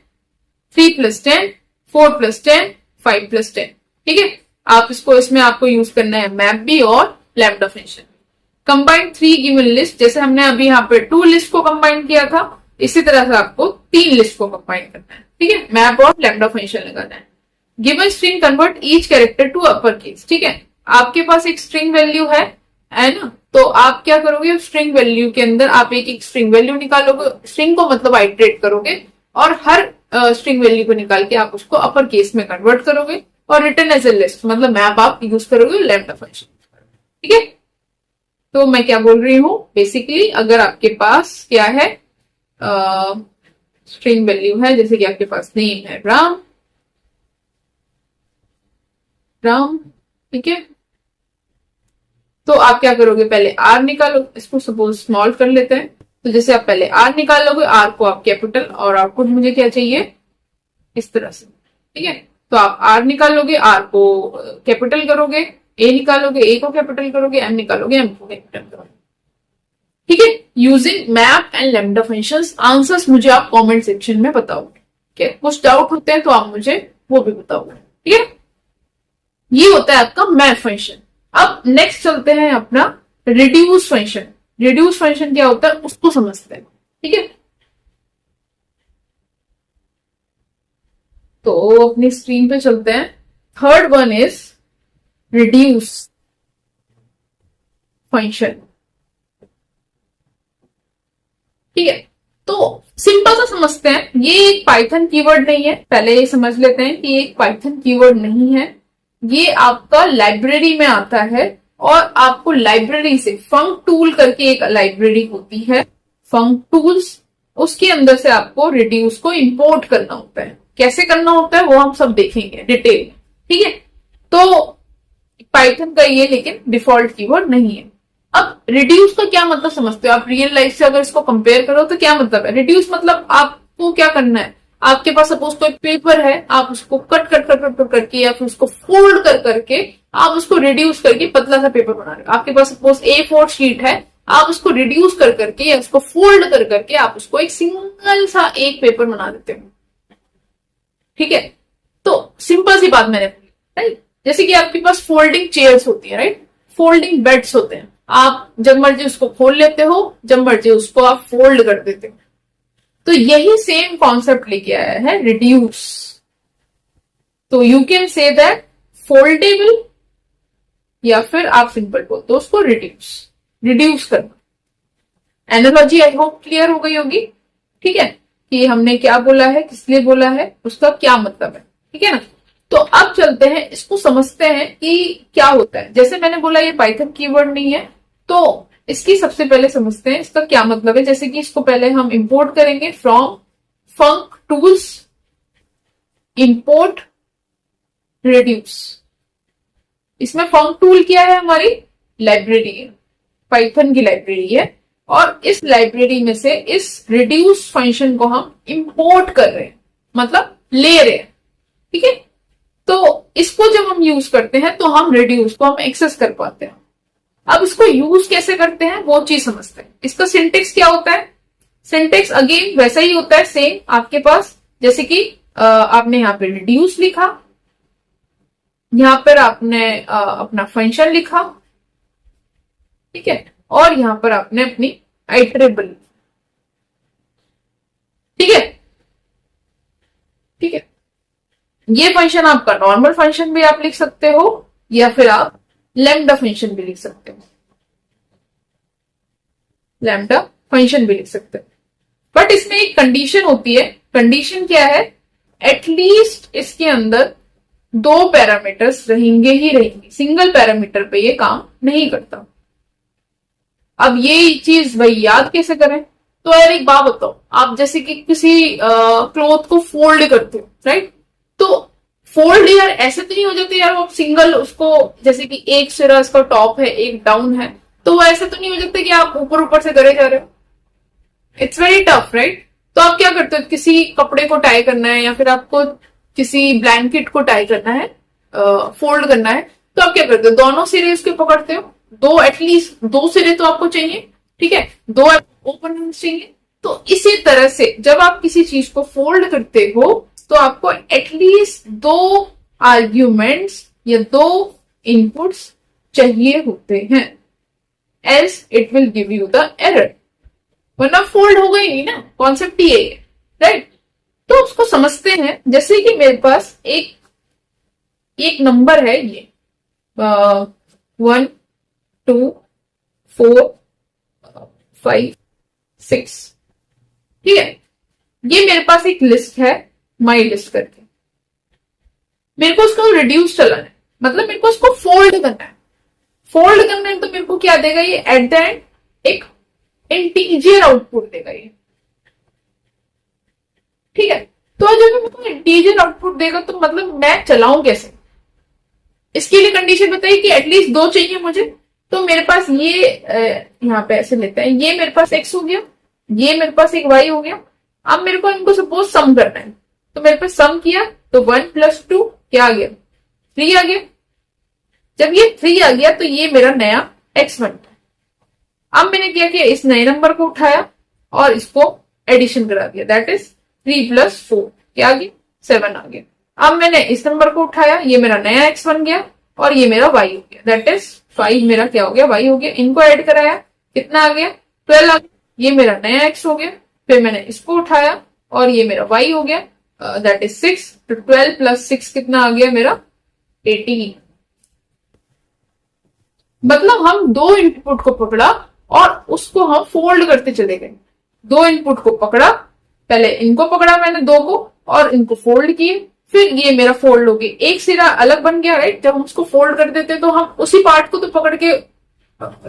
3 प्लस 10, 4 प्लस 10, 5 प्लस 10, ठीक है। आप इसको इसमें आपको यूज करना है मैप भी और lambda function. Combine 3 given list, जैसे हमने अभी यहाँ पे 2 लिस्ट को कंबाइन किया था, इसी तरह से आपको 3 लिस्ट को कंबाइन करना है, ठीक है। मैप और लैम्डा फंक्शन लगाना है। Given string convert each character to upper case, ठीक है। आपके पास एक स्ट्रिंग वैल्यू है ना, तो आप क्या करोगे, स्ट्रिंग वैल्यू के अंदर आप एक एक स्ट्रिंग वैल्यू निकालोगे, स्ट्रिंग को मतलब आइट्रेट करोगे और हर स्ट्रिंग वैल्यू को निकाल के आप उसको अपर केस में कन्वर्ट करोगे और रिटर्न एज ए लिस्ट, मतलब मैप आप यूज करोगे लैम्डा फंक्शन, ठीक है। तो मैं क्या बोल रही हूं, बेसिकली अगर आपके पास क्या है, स्ट्रिंग वैल्यू है, जैसे कि आपके पास नेम है राम, ठीक है। तो आप क्या करोगे, पहले आर निकालो, इसको सपोज स्मॉल कर लेते हैं। तो जैसे आप पहले आर निकालोगे, आर को आप कैपिटल और आउटपुट मुझे क्या चाहिए इस तरह से, ठीक है। तो आप आर निकालोगे, आर को कैपिटल करोगे, ए निकालोगे, ए को कैपिटल करोगे, एम निकालोगे, एम को कैपिटल करोगे, ठीक है। Using map and lambda functions. Answers मुझे आप कमेंट सेक्शन में बताओगे, ठीक है। कुछ डाउट होते हैं तो आप मुझे वो भी बताओगे, ठीक है। ये होता है आपका मैप फंक्शन। अब नेक्स्ट चलते हैं अपना रिड्यूस फंक्शन। रिड्यूस फंक्शन क्या होता है उसको समझते हैं, ठीक है। तो अपनी स्क्रीन पे चलते हैं। Third one is reduce function, ठीक है। तो सिंपल सा समझते हैं, ये एक पाइथन कीवर्ड नहीं है, पहले ये समझ लेते हैं कि ये एक पाइथन कीवर्ड नहीं है, ये आपका लाइब्रेरी में आता है और आपको लाइब्रेरी से फंक टूल करके एक लाइब्रेरी होती है, फंक टूल्स, उसके अंदर से आपको रिड्यूस को इंपोर्ट करना होता है। कैसे करना होता है वो हम सब देखेंगे डिटेल, ठीक है। तो पाइथन का ये लेकिन डिफॉल्ट कीवर्ड नहीं है। अब रिड्यूस का क्या मतलब समझते हो आप, रियल लाइफ से अगर इसको कंपेयर करो तो क्या मतलब है रिड्यूस, मतलब आपको क्या करना है, आपके पास सपोज कोई पेपर है, आप उसको कट कट कट कट करके या फिर उसको फोल्ड कर करके आप उसको रिड्यूस करके पतला सा पेपर बना रहे हो। आपके पास सपोज A4 शीट है, आप उसको रिड्यूस कर करके या उसको फोल्ड कर करके आप उसको एक सिंगल सा एक पेपर बना देते हो, ठीक है। तो सिंपल सी बात मैंने बोली, राइट। जैसे कि आपके पास फोल्डिंग चेयर्स होती है, राइट, फोल्डिंग बेड्स होते हैं, आप जब मर्जी उसको खोल लेते हो, जब मर्जी उसको आप फोल्ड कर देते हो। तो यही सेम कॉन्सेप्ट लेके आया है रिड्यूस। तो you can say that foldable या फिर आप सिंपल बोलते हो उसको रिड्यूस, रिड्यूस करना। एनालॉजी आई होप क्लियर हो गई होगी। ठीक है, कि हमने क्या बोला है, किस लिए बोला है, उसका क्या मतलब है। ठीक है ना। तो अब चलते हैं, इसको समझते हैं कि क्या होता है। जैसे मैंने बोला ये पाइथन कीवर्ड नहीं है, तो इसकी सबसे पहले समझते हैं इसका क्या मतलब है। जैसे कि इसको पहले हम इंपोर्ट करेंगे from funk tools, import reduce. इसमें फंक टूल क्या है, हमारी लाइब्रेरी है, पाइथन की लाइब्रेरी है, और इस लाइब्रेरी में से इस रिड्यूस फंक्शन को हम इंपोर्ट कर रहे हैं, मतलब ले रहे हैं। ठीक है, तो इसको जब हम यूज करते हैं तो हम रिड्यूस को हम एक्सेस कर पाते हैं। अब इसको यूज कैसे करते हैं वो चीज समझते हैं। इसका सिंटेक्स क्या होता है। सिंटेक्स अगेन वैसा ही होता है सेम आपके पास, जैसे कि आपने यहाँ पे रिड्यूस लिखा, यहां पर आपने अपना फंक्शन लिखा, ठीक है, और यहां पर आपने अपनी आइटरेबल, ठीक है, ठीक है। ये फंक्शन आपका नॉर्मल फंक्शन भी आप लिख सकते हो, या फिर आप लैम्डा फंक्शन भी लिख सकते हो, लैम्डा फंक्शन भी लिख सकते हो। बट इसमें एक कंडीशन होती है। कंडीशन क्या है, एटलीस्ट इसके अंदर 2 पैरामीटर्स रहेंगे ही रहेंगे, सिंगल पैरामीटर पे ये काम नहीं करता। अब ये चीज भाई याद कैसे करें। तो यार एक बात बताओ, आप जैसे कि किसी क्लॉथ को फोल्ड करते हो, राइट, तो फोल्ड यार ऐसे तो नहीं हो जाते यार, वो सिंगल उसको, जैसे कि एक सिरा इसका टॉप है एक डाउन है, तो वो ऐसे तो नहीं हो जाता कि आप ऊपर ऊपर से करे जा रहे हो। It's very tough, right. तो आप क्या करते हो, किसी कपड़े को टाई करना है या फिर आपको किसी ब्लैंकेट को टाई करना है, फोल्ड करना है, तो आप क्या करते हो, दोनों सिरे उसके पकड़ते हो, दो एटलीस्ट 2 सिरे तो आपको चाहिए, ठीक है, 2 ओपन चाहिए। तो इसी तरह से जब आप किसी चीज को फोल्ड करते हो तो आपको एटलीस्ट 2 आर्ग्यूमेंट्स या 2 इनपुट्स चाहिए होते हैं, else it will give you the error, वरना फोल्ड होगा ही नहीं ना। कॉन्सेप्ट ये है, राइट। तो उसको समझते हैं। जैसे कि मेरे पास एक नंबर है, ये 1 2 4 5 6, ठीक है, ये मेरे पास एक लिस्ट है, माई लिस्ट करके। मेरे को उसको रिड्यूस चलाना है, मतलब मेरे को उसको फोल्ड करना है। फोल्ड करना है तो मेरे को क्या देगा ये, एट द एंड एक इंटीजर आउटपुट देगा ये, ठीक है। तो जब मेरे को इंटीजर आउटपुट देगा तो मतलब मैं चलाऊं कैसे, इसके लिए कंडीशन बताइए कि एटलीस्ट 2 चाहिए मुझे। तो मेरे पास ये यहाँ पे ऐसे लेते हैं, ये मेरे पास x हो गया, ये मेरे पास एक y हो गया। अब मेरे को इनको सपोज सम करना है, तो मेरे पास सम किया तो 1 + 2 क्या आ गया, 3 आ गया। जब ये 3 आ गया तो ये मेरा नया x बन गया। अब मैंने क्या किया, इस नए नंबर को उठाया और इसको एडिशन करा दिया, दैट इज 3 + 4 क्या आ गया, 7 आ गया। अब मैंने इस नंबर को उठाया, ये मेरा नया x बन गया, और ये मेरा y हो गया, दैट इज 5 मेरा क्या हो गया, y हो गया। इनको ऐड कराया, कितना आ गया, 12 आ गया। ये मेरा नया x हो गया। फिर मैंने इसको उठाया और ये मेरा y हो गया, दैट इज 6। तो 12 + 6 कितना आ गया मेरा, 18। मतलब हम 2 इनपुट को पकड़ा और उसको हम फोल्ड करते चले गए। 2 इनपुट को पकड़ा, पहले इनको पकड़ा मैंने 2 को और इनको फोल्ड किए, फिर ये मेरा फोल्ड हो गया, एक सिरा अलग बन गया, राइट। जब हम उसको फोल्ड कर देते तो हम उसी पार्ट को तो पकड़ के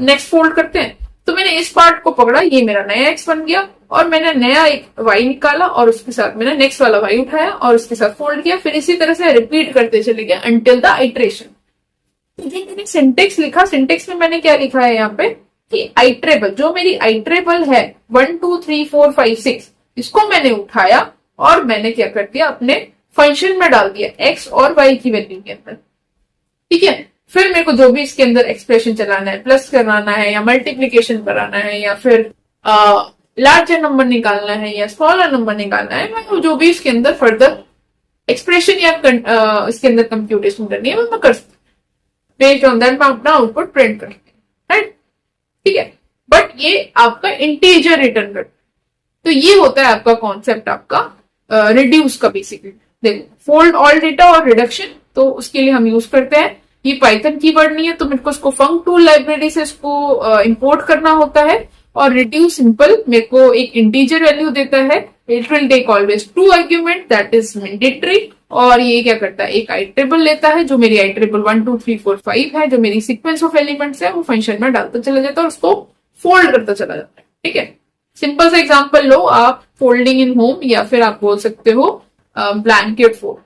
नेक्स्ट फोल्ड करते हैं। तो मैंने इस पार्ट को पकड़ा, ये मेरा नया x बन गया, और मैंने नया एक y निकाला और उसके साथ मैंने नेक्स्ट वाला y उठाया और उसके साथ फोल्ड किया। फिर इसी तरह से रिपीट करते चले गए अंटिल द आइटरेशन। तो ये मैंने सिंटेक्स लिखा, सिंटेक्स में मैंने क्या लिखा है यहाँ पे कि आइटरेबल, जो मेरी आइटरेबल है 1 2 3 4 5 6, इसको मैंने उठाया और मैंने क्या कर दिया, अपने फंक्शन में डाल दिया x और y की वैल्यू के अंदर, ठीक है। फिर मेरे को जो भी इसके अंदर एक्सप्रेशन चलाना है, प्लस कराना है या मल्टीप्लीकेशन कराना है या फिर लार्जर नंबर निकालना है या स्मॉलर नंबर निकालना है, मैं जो भी इसके अंदर फर्दर एक्सप्रेशन या इसके अंदर कंप्यूटेशन करनी है वो मैं कर सकती हूँ। बेस्ड ऑन दैट मैं अपना आउटपुट प्रिंट करती हूँ, राइट, ठीक है। बट ये आपका इंटीजर रिटर्न करता है। तो ये होता है आपका कॉन्सेप्ट, आपका रिड्यूस का बेसिकली। देखो, फोल्ड ऑल डेटा और रिडक्शन, तो उसके लिए हम यूज करते हैं, ये पाइथन कीवर्ड नहीं है तो मेरे को इसको फंक टूल लाइब्रेरी से इसको इंपोर्ट करना होता है और रिड्यूस सिंपल मेरे को एक इंटीजर वैल्यू देता है, it will take always 2 argument, that is mandatory. और ये क्या करता है, एक आइट्रेबल लेता है, जो मेरी आइट्रेबल 1 2 3 4 5 है, जो मेरी सीक्वेंस ऑफ एलिमेंट्स है, वो फंक्शन में डालता चला जाता है और उसको फोल्ड करता चला जाता है। ठीक है, सिंपल सा एग्जांपल लो आप, फोल्डिंग इन होम, या फिर आप बोल सकते हो ब्लैंकेट फोल्ड।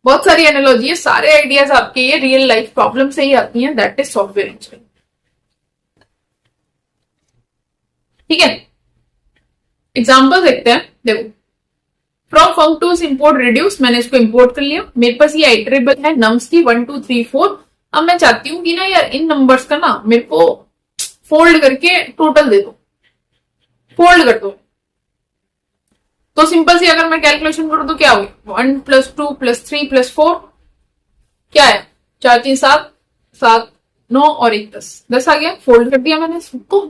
बहुत सारी एनालॉजी है, सारे आइडियाज आपके ये रियल लाइफ प्रॉब्लम से ही आती हैं, दैट इज सॉफ्टवेयर इंजीनियरिंग। ठीक है, एग्जांपल देखते हैं। देखो, फ्रॉम फंक्टूस इंपोर्ट रिड्यूस, मैंने इसको इंपोर्ट कर लिया, मेरे पास ये आइटरेबल है नम्स की 1 2 3 4। अब मैं चाहती हूँ कि ना यार इन नंबर्स का ना मेरे को फोल्ड करके टोटल दे दो, फोल्ड कर दो। तो सिंपल सी अगर मैं कैलकुलेशन करूं तो क्या होगी, 1 + 2 + 3 + 4 क्या है, 4 3 7 7 9 और 1 10 आ गया, फोल्ड कर दिया मैंने इसको।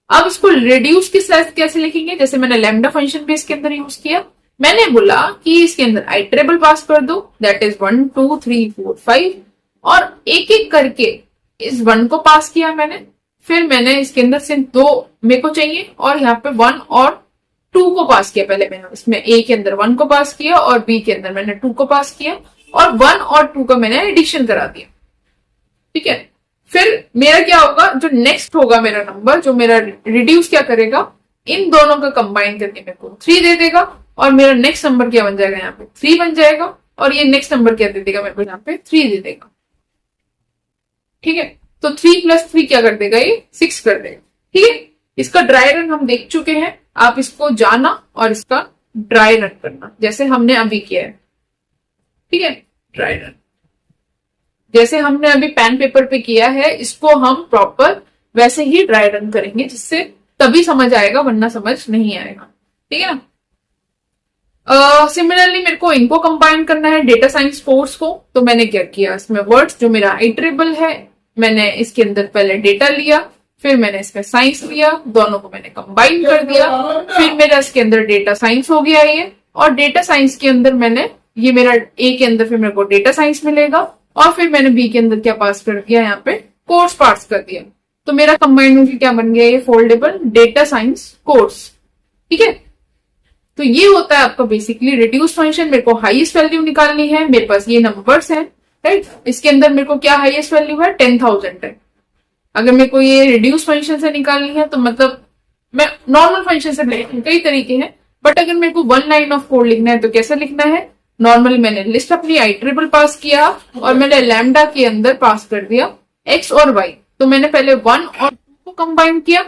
अब इसको रिड्यूस की साइज कैसे लिखेंगे, जैसे मैंने लैम्डा फंक्शन भी इसके अंदर यूज किया। मैंने बोला कि इसके अंदर आइटरेबल पास कर दो, दैट इज 1 2 3 4 5, और एक एक करके इस 1 को पास किया मैंने। फिर मैंने इसके अंदर सिर्फ 2 मेरे को चाहिए, और यहाँ पे 1 और 2 को पास किया। पहले मैंने इसमें ए के अंदर 1 को पास किया और बी के अंदर मैंने 2 को पास किया, और 1 और 2 का मैंने एडिशन करा दिया। ठीक है, फिर मेरा क्या होगा, जो नेक्स्ट होगा मेरा नंबर, जो मेरा रिड्यूस क्या करेगा, इन दोनों का कंबाइन करके मेरे को 3 दे देगा, और मेरा नेक्स्ट नंबर क्या बन जाएगा, यहाँ पे 3 बन जाएगा, और ये नेक्स्ट नंबर क्या दे देगा मेरे को, यहाँ पे 3 दे देगा। ठीक है, तो 3 + 3 क्या कर देगा, ये 6 कर देगा। ठीक है, इसका ड्राई रन हम देख चुके हैं, आप इसको जाना और इसका ड्राई रन करना, जैसे हमने अभी किया है। ठीक है, ड्राई रन जैसे हमने अभी पेन पेपर पे किया है, इसको हम प्रॉपर वैसे ही ड्राई रन करेंगे, जिससे तभी समझ आएगा, वरना समझ नहीं आएगा। ठीक है ना। सिमिलरली मेरे को इनको कंबाइन करना है, डेटा साइंस कोर्स को। तो मैंने क्या किया, इसमें वर्ड्स जो मेरा आइटरेबल है, मैंने इसके अंदर पहले डेटा लिया, फिर मैंने इसमें साइंस लिया, दोनों को मैंने कंबाइन कर दिया, फिर मेरा इसके अंदर डेटा साइंस हो गया ये। और डेटा साइंस के अंदर मैंने ये मेरा ए के अंदर फिर मेरे को डेटा साइंस मिलेगा, और फिर मैंने बी के अंदर क्या पास कर दिया, यहाँ पे कोर्स पास कर दिया। तो मेरा कंबाइंड होकर क्या बन गया, ये फोल्डेबल डेटा साइंस कोर्स। ठीक है, तो ये होता है आपका बेसिकली रिड्यूस फंक्शन। मेरे को हाईएस्ट वैल्यू निकालनी है, मेरे पास ये नंबर्स हैं, राइट। इसके अंदर मेरे को क्या हाईएस्ट वैल्यू है, 10,000 है। अगर मेरे को ये रिड्यूस फंक्शन से निकालनी है, तो मतलब मैं नॉर्मल फंक्शन से लिखूं, कई तरीके हैं, बट अगर मेरे को 1 लाइन ऑफ कोड लिखना है तो कैसे लिखना है, नॉर्मली मैंने लिस्ट अपनी आइटरेबल पास किया, और मैंने लैम्डा के अंदर पास कर दिया एक्स और वाई। तो मैंने पहले 1 और 2 को कंबाइन किया,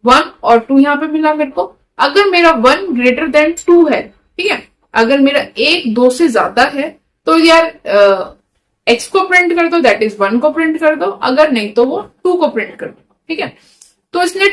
1 और 2 यहाँ पे मिला मेरे को। अगर मेरा 1 > 2 है, ठीक है, अगर मेरा 1 2 से ज्यादा है, तो यार एक्स को प्रिंट कर दो, दैट इज 1 को प्रिंट कर दो, अगर नहीं तो वो 2 को प्रिंट कर दो। ठीक है, तो इसने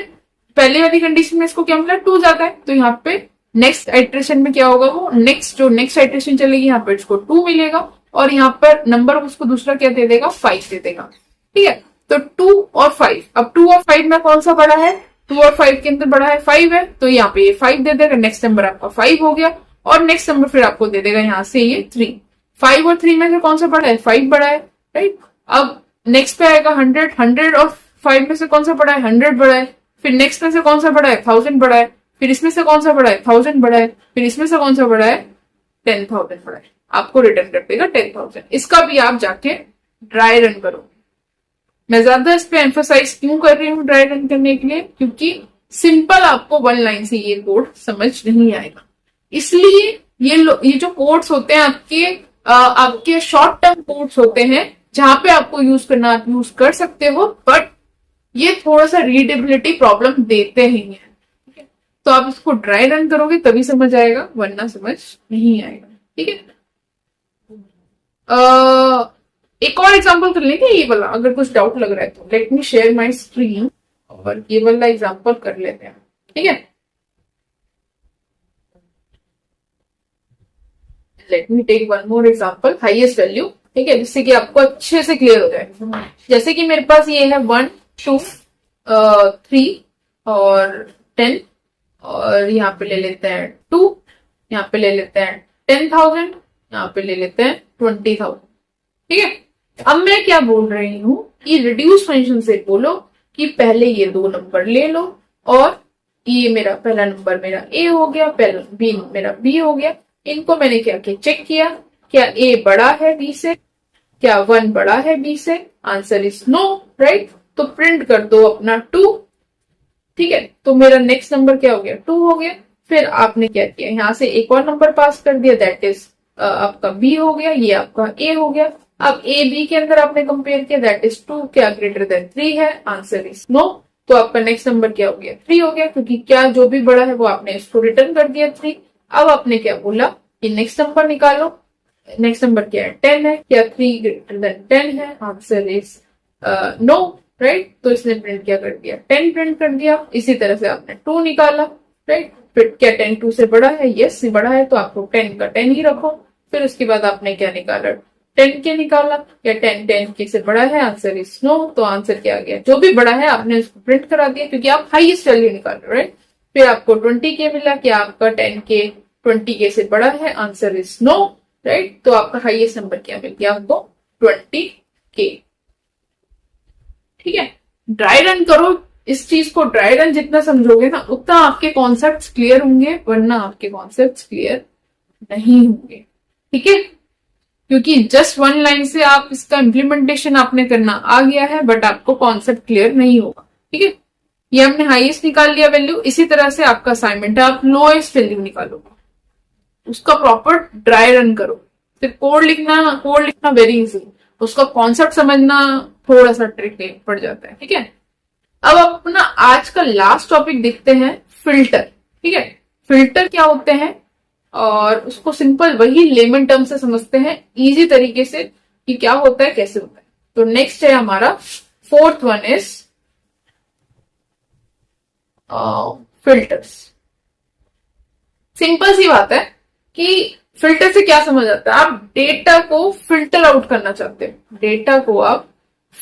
पहले वाली कंडीशन में इसको क्या मिला, 2 जाता है, तो यहाँ पे नेक्स्ट आइट्रेशन में क्या होगा, वो नेक्स्ट आइट्रेशन चलेगी, यहाँ पे इसको 2 मिलेगा, और यहाँ पर नंबर उसको दूसरा क्या दे देगा, 5 दे देगा। ठीक है, तो 2 और 5, अब 2 और 5 में कौन सा बड़ा है, 2 और 5 के अंदर बड़ा है 5 है, तो यहाँ पे ये 5 दे देगा, नेक्स्ट नंबर आपका 5 हो गया, और नेक्स्ट नंबर फिर आपको दे देगा यहाँ से ये 3। 5 और 3 में से कौन सा बड़ा है, 5 बड़ा है, राइट। अब नेक्स्ट पे आएगा 100 और 5 में से कौन सा बड़ा है, 100 बड़ा है। फिर नेक्स्ट में से कौन सा बड़ा है, 1000 बड़ा है। फिर इसमें से कौन सा बड़ा है, 1000 बड़ा है। फिर इसमें से कौन सा बड़ा है, 10,000 बड़ा है। आपको रिटर्न कर देगा 10,000। इसका भी आप जाके ड्राई रन करो। मैं ज्यादा इस पे एम्फोसाइज क्यों कर रही हूँ ड्राई रन करने के लिए, क्योंकि सिंपल आपको 1 लाइन से ये कोड समझ नहीं आएगा। इसलिए ये जो कोड्स होते हैं आपके शॉर्ट टर्म कोड्स होते हैं, जहां पे आपको यूज करना आप यूज कर सकते हो, बट ये थोड़ा सा रीडेबिलिटी प्रॉब्लम देते ही हैं। तो आप इसको ड्राई रन करोगे तभी समझ आएगा, वरना समझ नहीं आएगा। ठीक है, एक और एग्जांपल कर लेंगे ये वाला, अगर कुछ डाउट लग रहा है तो। Let me share my screen और ये वाला एग्जांपल कर लेते हैं। ठीक है, let me take one more example, highest value. ठीक है, जिससे कि आपको अच्छे से क्लियर हो जाए। जैसे कि मेरे पास ये है 1 2 3 और 10, और यहाँ पे ले लेते हैं 2, यहाँ पे ले लेते हैं 10,000, यहाँ पे ले लेते हैं 20,000। ठीक है, अब मैं क्या बोल रही हूँ कि रिड्यूस फंक्शन से बोलो कि पहले ये 2 नंबर ले लो और ये मेरा पहला नंबर मेरा ए हो गया, पहला बी मेरा बी हो गया। इनको मैंने क्या किया, चेक किया, क्या ए बड़ा है बी से, क्या 1 बड़ा है बी से, आंसर इज नो, राइट। तो प्रिंट कर दो अपना 2, ठीक है। तो मेरा नेक्स्ट नंबर क्या हो गया, 2 हो गया। फिर आपने क्या किया, यहां से एक और नंबर पास कर दिया, दैट इज आपका बी हो गया, ये आपका ए हो गया। अब ए बी के अंदर आपने कंपेयर किया, दैट इज 2 क्या ग्रेटर देन 3 है, आंसर इज नो। तो आपका नेक्स्ट नंबर क्या हो गया, 3 हो गया, क्योंकि क्या जो भी बड़ा है वो आपने इसको रिटर्न कर दिया 3। अब आपने क्या बोला कि नेक्स्ट नंबर निकालो, नेक्स्ट नंबर क्या है, 10 है, क्या 3 ग्रेटर देन 10 है, आंसर इज नो, राइट। तो इसने प्रिंट क्या कर दिया, 10 प्रिंट कर दिया। इसी तरह से आपने 2 निकाला, राइट। फिर क्या 10 2 से बड़ा है, यस बड़ा है, तो आपको 10 का 10 ही रखो। फिर उसके बाद आपने क्या निकाला, 10 के निकाला, क्या 10 10 के से बड़ा है, आंसर इज नो। तो आंसर क्या आ गया, जो भी बड़ा है आपने उसको प्रिंट करा दिया, क्योंकि आप हाईएस्ट वैल्यू निकाल रहे हो, राइट। फिर आपको 20 के मिला, क्या आपका 10 के 20 के से बड़ा है, आंसर इज नो, राइट। तो आपका हाईएस्ट नंबर क्या मिल गया आपको, 20 के, ठीक है। ड्राई रन करो इस चीज को, ड्राई रन जितना समझोगे ना उतना आपके कॉन्सेप्ट्स क्लियर होंगे, वरना आपके कॉन्सेप्ट्स क्लियर नहीं होंगे, ठीक है। क्योंकि जस्ट 1 लाइन से आप इसका इम्प्लीमेंटेशन आपने करना आ गया है, बट आपको कॉन्सेप्ट क्लियर नहीं होगा, ठीक है। ये हमने हाईएस्ट निकाल लिया वैल्यू। इसी तरह से आपका असाइनमेंट है, आप लोएस्ट वैल्यू निकालो, उसका प्रॉपर ड्राई रन करो। फिर कोड लिखना वेरी इजी, उसका कॉन्सेप्ट समझना थोड़ा सा ट्रिकी पड़ जाता है, ठीक है। अब अपना आज का लास्ट टॉपिक देखते हैं, फिल्टर, ठीक है। फिल्टर क्या होते हैं और उसको सिंपल वही लेमन टर्म से समझते हैं इजी तरीके से कि क्या होता है कैसे होता है। तो नेक्स्ट है हमारा 4th one is filters. Simple सी बात है कि फिल्टर से क्या समझ आता है, आप डेटा को फिल्टर आउट करना चाहते हो, डेटा को आप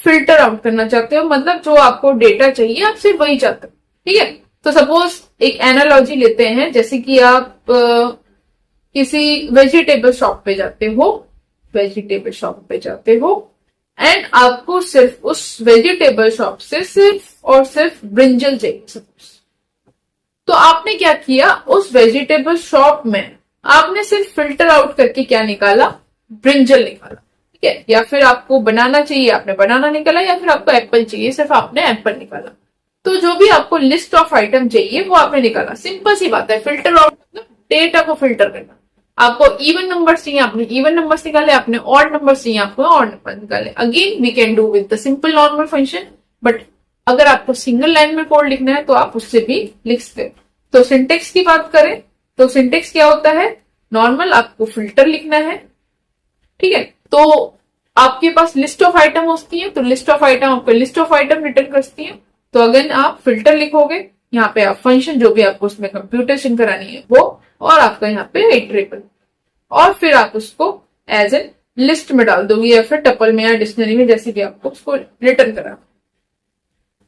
फिल्टर आउट करना चाहते हो, मतलब जो आपको डेटा चाहिए आप सिर्फ वही चाहते हो, ठीक है। तो सपोज एक एनालॉजी लेते हैं, जैसे कि आप किसी वेजिटेबल शॉप पे जाते हो, वेजिटेबल शॉप पे जाते हो एंड आपको सिर्फ उस वेजिटेबल शॉप से सिर्फ और सिर्फ ब्रिंजल चाहिए सपोज। तो आपने क्या किया, उस वेजिटेबल शॉप में आपने सिर्फ फिल्टर आउट करके क्या निकाला, ब्रिंजल निकाला, ठीक है। या फिर आपको बनाना चाहिए, आपने बनाना निकाला, या फिर आपको एप्पल चाहिए, सिर्फ आपने एप्पल निकाला। तो जो भी आपको लिस्ट ऑफ आइटम चाहिए वो आपने निकाला। सिंपल सी बात है, फिल्टर आउट मतलब डेटा को फिल्टर करना। आपको इवन नंबर्स चाहिए, आपने इवन नंबर्स निकाले, आपने ऑड नंबर्स चाहिए, आपको ऑड नंबर निकाले। Again we can do with the simple normal function, but अगर आपको सिंगल लाइन में कोड लिखना है तो आप उससे भी लिख सकते। तो सिंटेक्स की बात करें तो सिंटेक्स क्या होता है, नॉर्मल आपको फिल्टर लिखना है, ठीक है। तो आपके पास लिस्ट ऑफ आइटम होती है, तो लिस्ट ऑफ आइटम आपको लिस्ट ऑफ आइटम रिटर्न करती है। तो अगर आप फिल्टर लिखोगे, यहाँ पे आप फंक्शन जो भी आपको उसमें कंप्यूटेशन करानी है वो, और आपका यहाँ पे इटरेबल, और फिर आप उसको एज ए लिस्ट में डाल दोगे या फिर टपल में या डिक्शनरी में, जैसे भी आपको उसको रिटर्न करा,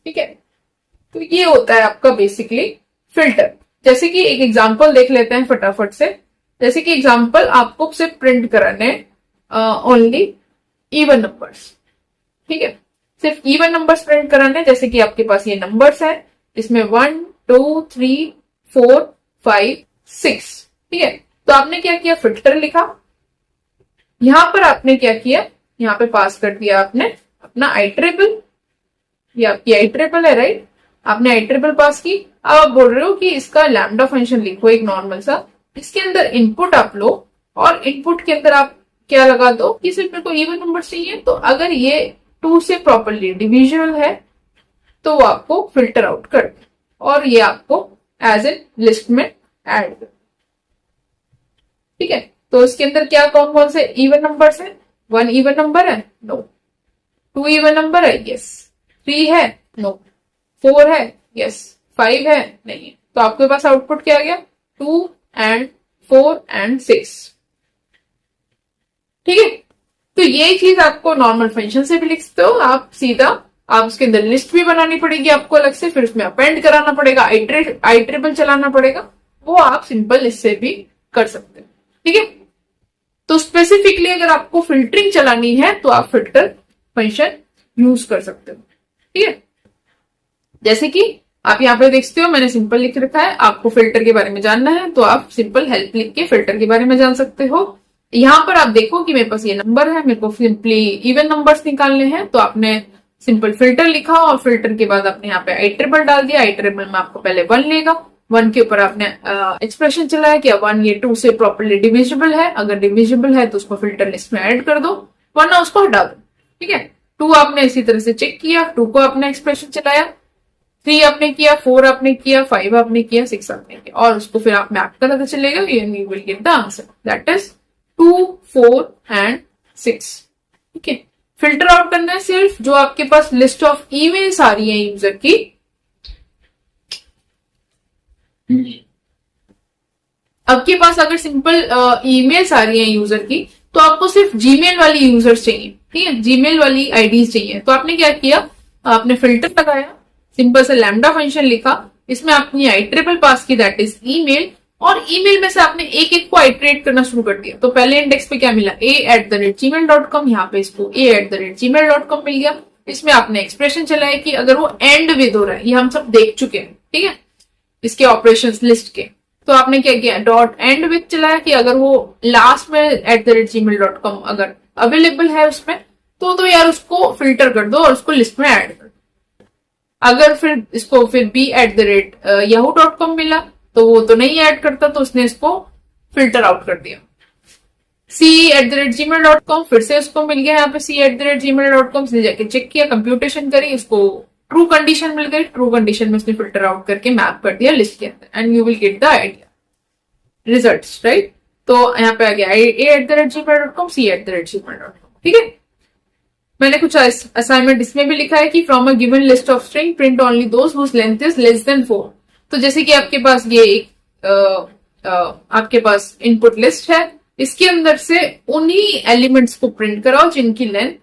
ठीक है। तो ये होता है आपका बेसिकली फिल्टर। जैसे कि एक एग्जांपल देख लेते हैं फटाफट से। जैसे कि एग्जांपल आपको सिर्फ प्रिंट कराने ओनली इवन नंबर्स, ठीक है। सिर्फ इवन नंबर्स प्रिंट कराने, जैसे कि आपके पास ये नंबर्स है, इसमें 1 2 3 4 5 6, ठीक है। तो आपने क्या किया, फिल्टर लिखा, यहां पर आपने क्या किया, यहां पे पास कर दिया आपने अपना आइटरेबल, ये आपकी आइटरेबल है, राइट। आपने आइटरेबल पास की। अब आप बोल रहे हो कि इसका लैम्डा फंक्शन लिखो एक नॉर्मल सा, इसके अंदर इनपुट आप लो और इनपुट के अंदर आप क्या लगा दो कि सिर्फ मेरे को इवन नंबर चाहिए। तो अगर ये 2 से प्रॉपरली डिविजिबल है तो वो आपको फिल्टर आउट कर दे और ये आपको एज ए लिस्ट में ऐड कर, ठीक है। तो इसके अंदर क्या कौन कौन से इवन नंबर्स है, 1 इवन नंबर है, नो। 2 इवन नंबर है, यस। 3 है, नो। 4 है, यस। 5 है, नहीं। तो आपके पास आउटपुट क्या आ गया, 2 and 4 and 6, ठीक है। तो ये चीज आपको नॉर्मल फंक्शन से भी लिख सकते हो आप सीधा। आप उसके अंदर लिस्ट भी बनानी पड़ेगी आपको अलग से, फिर उसमें अपेंड कराना पड़ेगा, आइटरेबल चलाना पड़ेगा, वो आप सिंपल इससे भी कर सकते हो, ठीक है। तो स्पेसिफिकली अगर आपको फिल्टरिंग चलानी है तो आप फिल्टर फंक्शन यूज कर सकते हो, ठीक है। जैसे कि आप यहाँ पे देख सकते हो मैंने सिंपल लिख रखा है, आपको फिल्टर के बारे में जानना है तो आप सिंपल हेल्प लिख के फिल्टर के बारे में जान सकते हो। यहाँ पर आप देखो कि मेरे पास ये नंबर है, मेरे को सिंपली इवन नंबर्स निकालने हैं तो आपने सिंपल फिल्टर लिखा और फिल्टर के बाद आपने यहाँ पे आई ट्रिपल डाल दिया। आई ट्रिपल में आपको पहले 1 लेगा, 1 के ऊपर आपने एक्सप्रेशन चलाया कि 1 ये 2 से प्रॉपरली डिविजिबल है, अगर डिविजिबल है तो उसको फिल्टर लिस्ट में ऐड कर दो, वरना उसको हटा दो। ठीक है, 2 आपने इसी तरह से चेक किया, 2 को आपने एक्सप्रेशन चलाया, 3 आपने किया, 4 आपने किया, 5 आपने किया, 6 आपने किया और उसको फिर आप मैप करते चलेगा, you will get the answer that is 2, 4 and 6। ठीक है, फिल्टर आउट करना है सिर्फ जो आपके पास लिस्ट ऑफ ईमेल्स आ रही है यूजर की। आपके पास अगर सिंपल ईमेल्स आ रही है यूजर की तो आपको सिर्फ जीमेल वाली यूजर्स चाहिए। ठीक है, जीमेल वाली आईडीज चाहिए। तो आपने क्या किया, आपने फिल्टर लगाया, सिंपल से लैम्डा फंक्शन लिखा, इसमें आपने आई ट्रिपल पास की दैट इज ईमेल, और ईमेल में से आपने एक एक को आइट्रेट करना शुरू कर दिया। तो पहले इंडेक्स पे क्या मिला, a@gmail.com, यहाँ पे इसको a@gmail.com मिल गया। इसमें आपने एक्सप्रेशन चलाया कि अगर वो एंड विद हो रहा है, ये हम सब देख चुके हैं। ठीक है, इसके ऑपरेशंस लिस्ट के, तो आपने क्या किया, डॉट एंड विद चलाया कि अगर वो लास्ट में @gmail.com अगर अवेलेबल है उसमें तो यार उसको फिल्टर कर दो और उसको लिस्ट में ऐड कर दो। अगर फिर इसको फिर b@yahoo.com मिला तो वो तो नहीं ऐड करता, तो उसने इसको फिल्टर आउट कर दिया। c@gmail.com फिर से उसको मिल गया, यहाँ पे c@gmail.com से जाके चेक किया, कंप्यूटेशन करी, उसको ट्रू कंडीशन मिल गई, ट्रू कंडीशन में उसने फिल्टर आउट करके मैप कर दिया लिस्ट के अंदर and you will get the idea results, right. तो यहाँ पे आ गया a@gmail.com, c@gmail.com। ठीक है, मैंने कुछ असाइनमेंट इसमें भी लिखा है कि from a given list of string print only those whose length is less than 4। तो जैसे कि आपके पास ये एक आपके पास इनपुट लिस्ट है, इसके अंदर से उन्हीं एलिमेंट्स को प्रिंट कराओ जिनकी लेंथ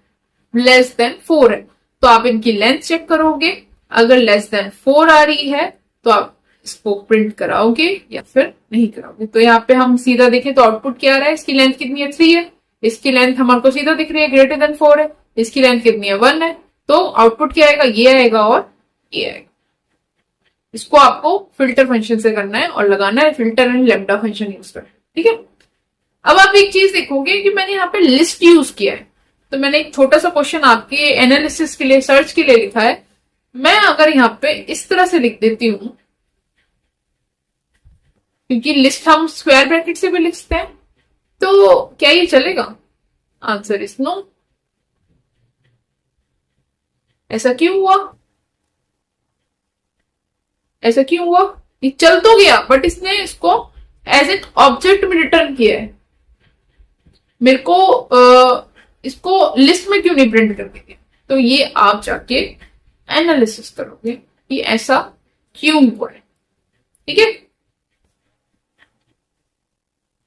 लेस देन 4 है। तो आप इनकी लेंथ चेक करोगे, अगर लेस देन 4 आ रही है तो आप इसको प्रिंट कराओगे या फिर नहीं कराओगे। तो यहाँ पे हम सीधा देखें तो आउटपुट क्या आ रहा है, इसकी लेंथ कितनी है, 3 है, इसकी लेंथ हमारे को सीधा दिख रही है ग्रेटर देन 4 है, इसकी लेंथ कितनी है, 1 है। तो आउटपुट क्या आएगा, ये आएगा और ये आएगा। इसको आपको फिल्टर फंक्शन से करना है और लगाना है filter and lambda function use कर। ठीक है, अब आप एक चीज देखोगे कि मैंने यहाँ पे लिस्ट यूज किया है, तो मैंने एक छोटा सा क्वेश्चन आपके एनालिसिस के लिए, सर्च के लिए लिखा है। मैं अगर यहाँ पे इस तरह से लिख देती हूं, क्योंकि लिस्ट हम स्क्वायर ब्रैकेट से भी लिखते हैं, तो क्या ये चलेगा? Answer is no. ऐसा क्यों हुआ? ऐसा क्यों हुआ? ये चल तो गया बट इसने इसको एज एन ऑब्जेक्ट में रिटर्न किया है। मेरे को इसको लिस्ट में क्यों नहीं प्रिंट कर दिया? तो ये आप जाके एनालिसिस करोगे कि ऐसा क्यों हुआ है। ठीक है,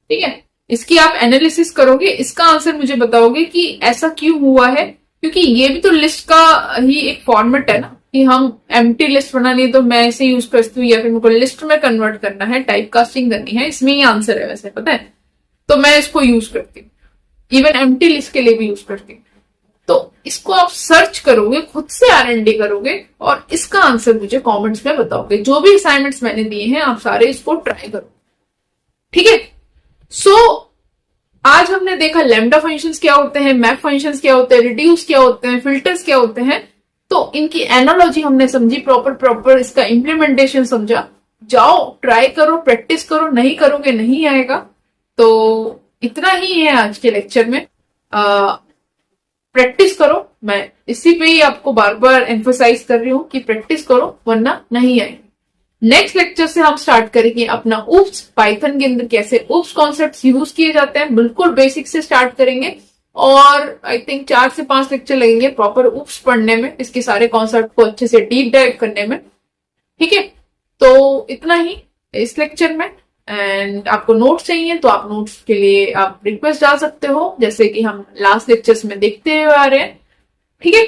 ठीक है, इसकी आप एनालिसिस करोगे, इसका आंसर मुझे बताओगे कि ऐसा क्यों हुआ है, क्योंकि ये भी तो लिस्ट का ही एक फॉर्मेट है ना, कि हम एम्प्टी लिस्ट बनानी है तो मैं ऐसे यूज करती हूँ, या फिर मुझको लिस्ट में कन्वर्ट करना है, टाइप कास्टिंग करनी है, इसमें ही आंसर है वैसे, पता है। तो मैं इसको यूज करती हूँ, इवन एम्प्टी लिस्ट के लिए भी यूज करती हूँ। तो इसको आप सर्च करोगे, खुद से R&D करोगे और इसका आंसर मुझे कमेंट्स में बताओगे। जो भी असाइनमेंट्स मैंने दिए हैं आप सारे इसको ट्राई करो। ठीक है, सो आज हमने देखा लैम्डा फंक्शंस क्या होते हैं, मैप फंक्शंस क्या होते हैं, रिड्यूस क्या होते हैं, फिल्टर्स क्या होते हैं। तो इनकी एनालॉजी हमने समझी, प्रॉपर इसका इम्प्लीमेंटेशन समझा। जाओ ट्राई करो, प्रैक्टिस करो, नहीं करोगे नहीं आएगा। तो इतना ही है आज के लेक्चर में। प्रैक्टिस करो, मैं इसी पे ही आपको बार बार एम्फोसाइज कर रही हूं कि प्रैक्टिस करो वरना नहीं आएगी। नेक्स्ट लेक्चर से हम स्टार्ट करेंगे अपना उप्स, पाइथन के अंदर कैसे उप्स कॉन्सेप्ट्स यूज किए जाते हैं, बिल्कुल बेसिक से स्टार्ट करेंगे। और आई थिंक 4 से 5 लेक्चर लगेंगे प्रॉपर उप्स पढ़ने में, इसके सारे कॉन्सेप्ट को अच्छे से डीप डाइव करने में। ठीक है, तो इतना ही इस लेक्चर में। एंड आपको नोट्स चाहिए तो आप नोट्स के लिए आप रिक्वेस्ट डाल सकते हो, जैसे कि हम लास्ट लेक्चर्स में देखते हुए आ रहे हैं। ठीक है,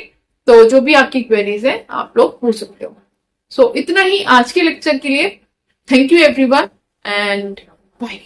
तो जो भी आपकी क्वेरीज है आप लोग पूछ सकते हो। सो इतना ही आज के लेक्चर के लिए। Thank you everyone and bye.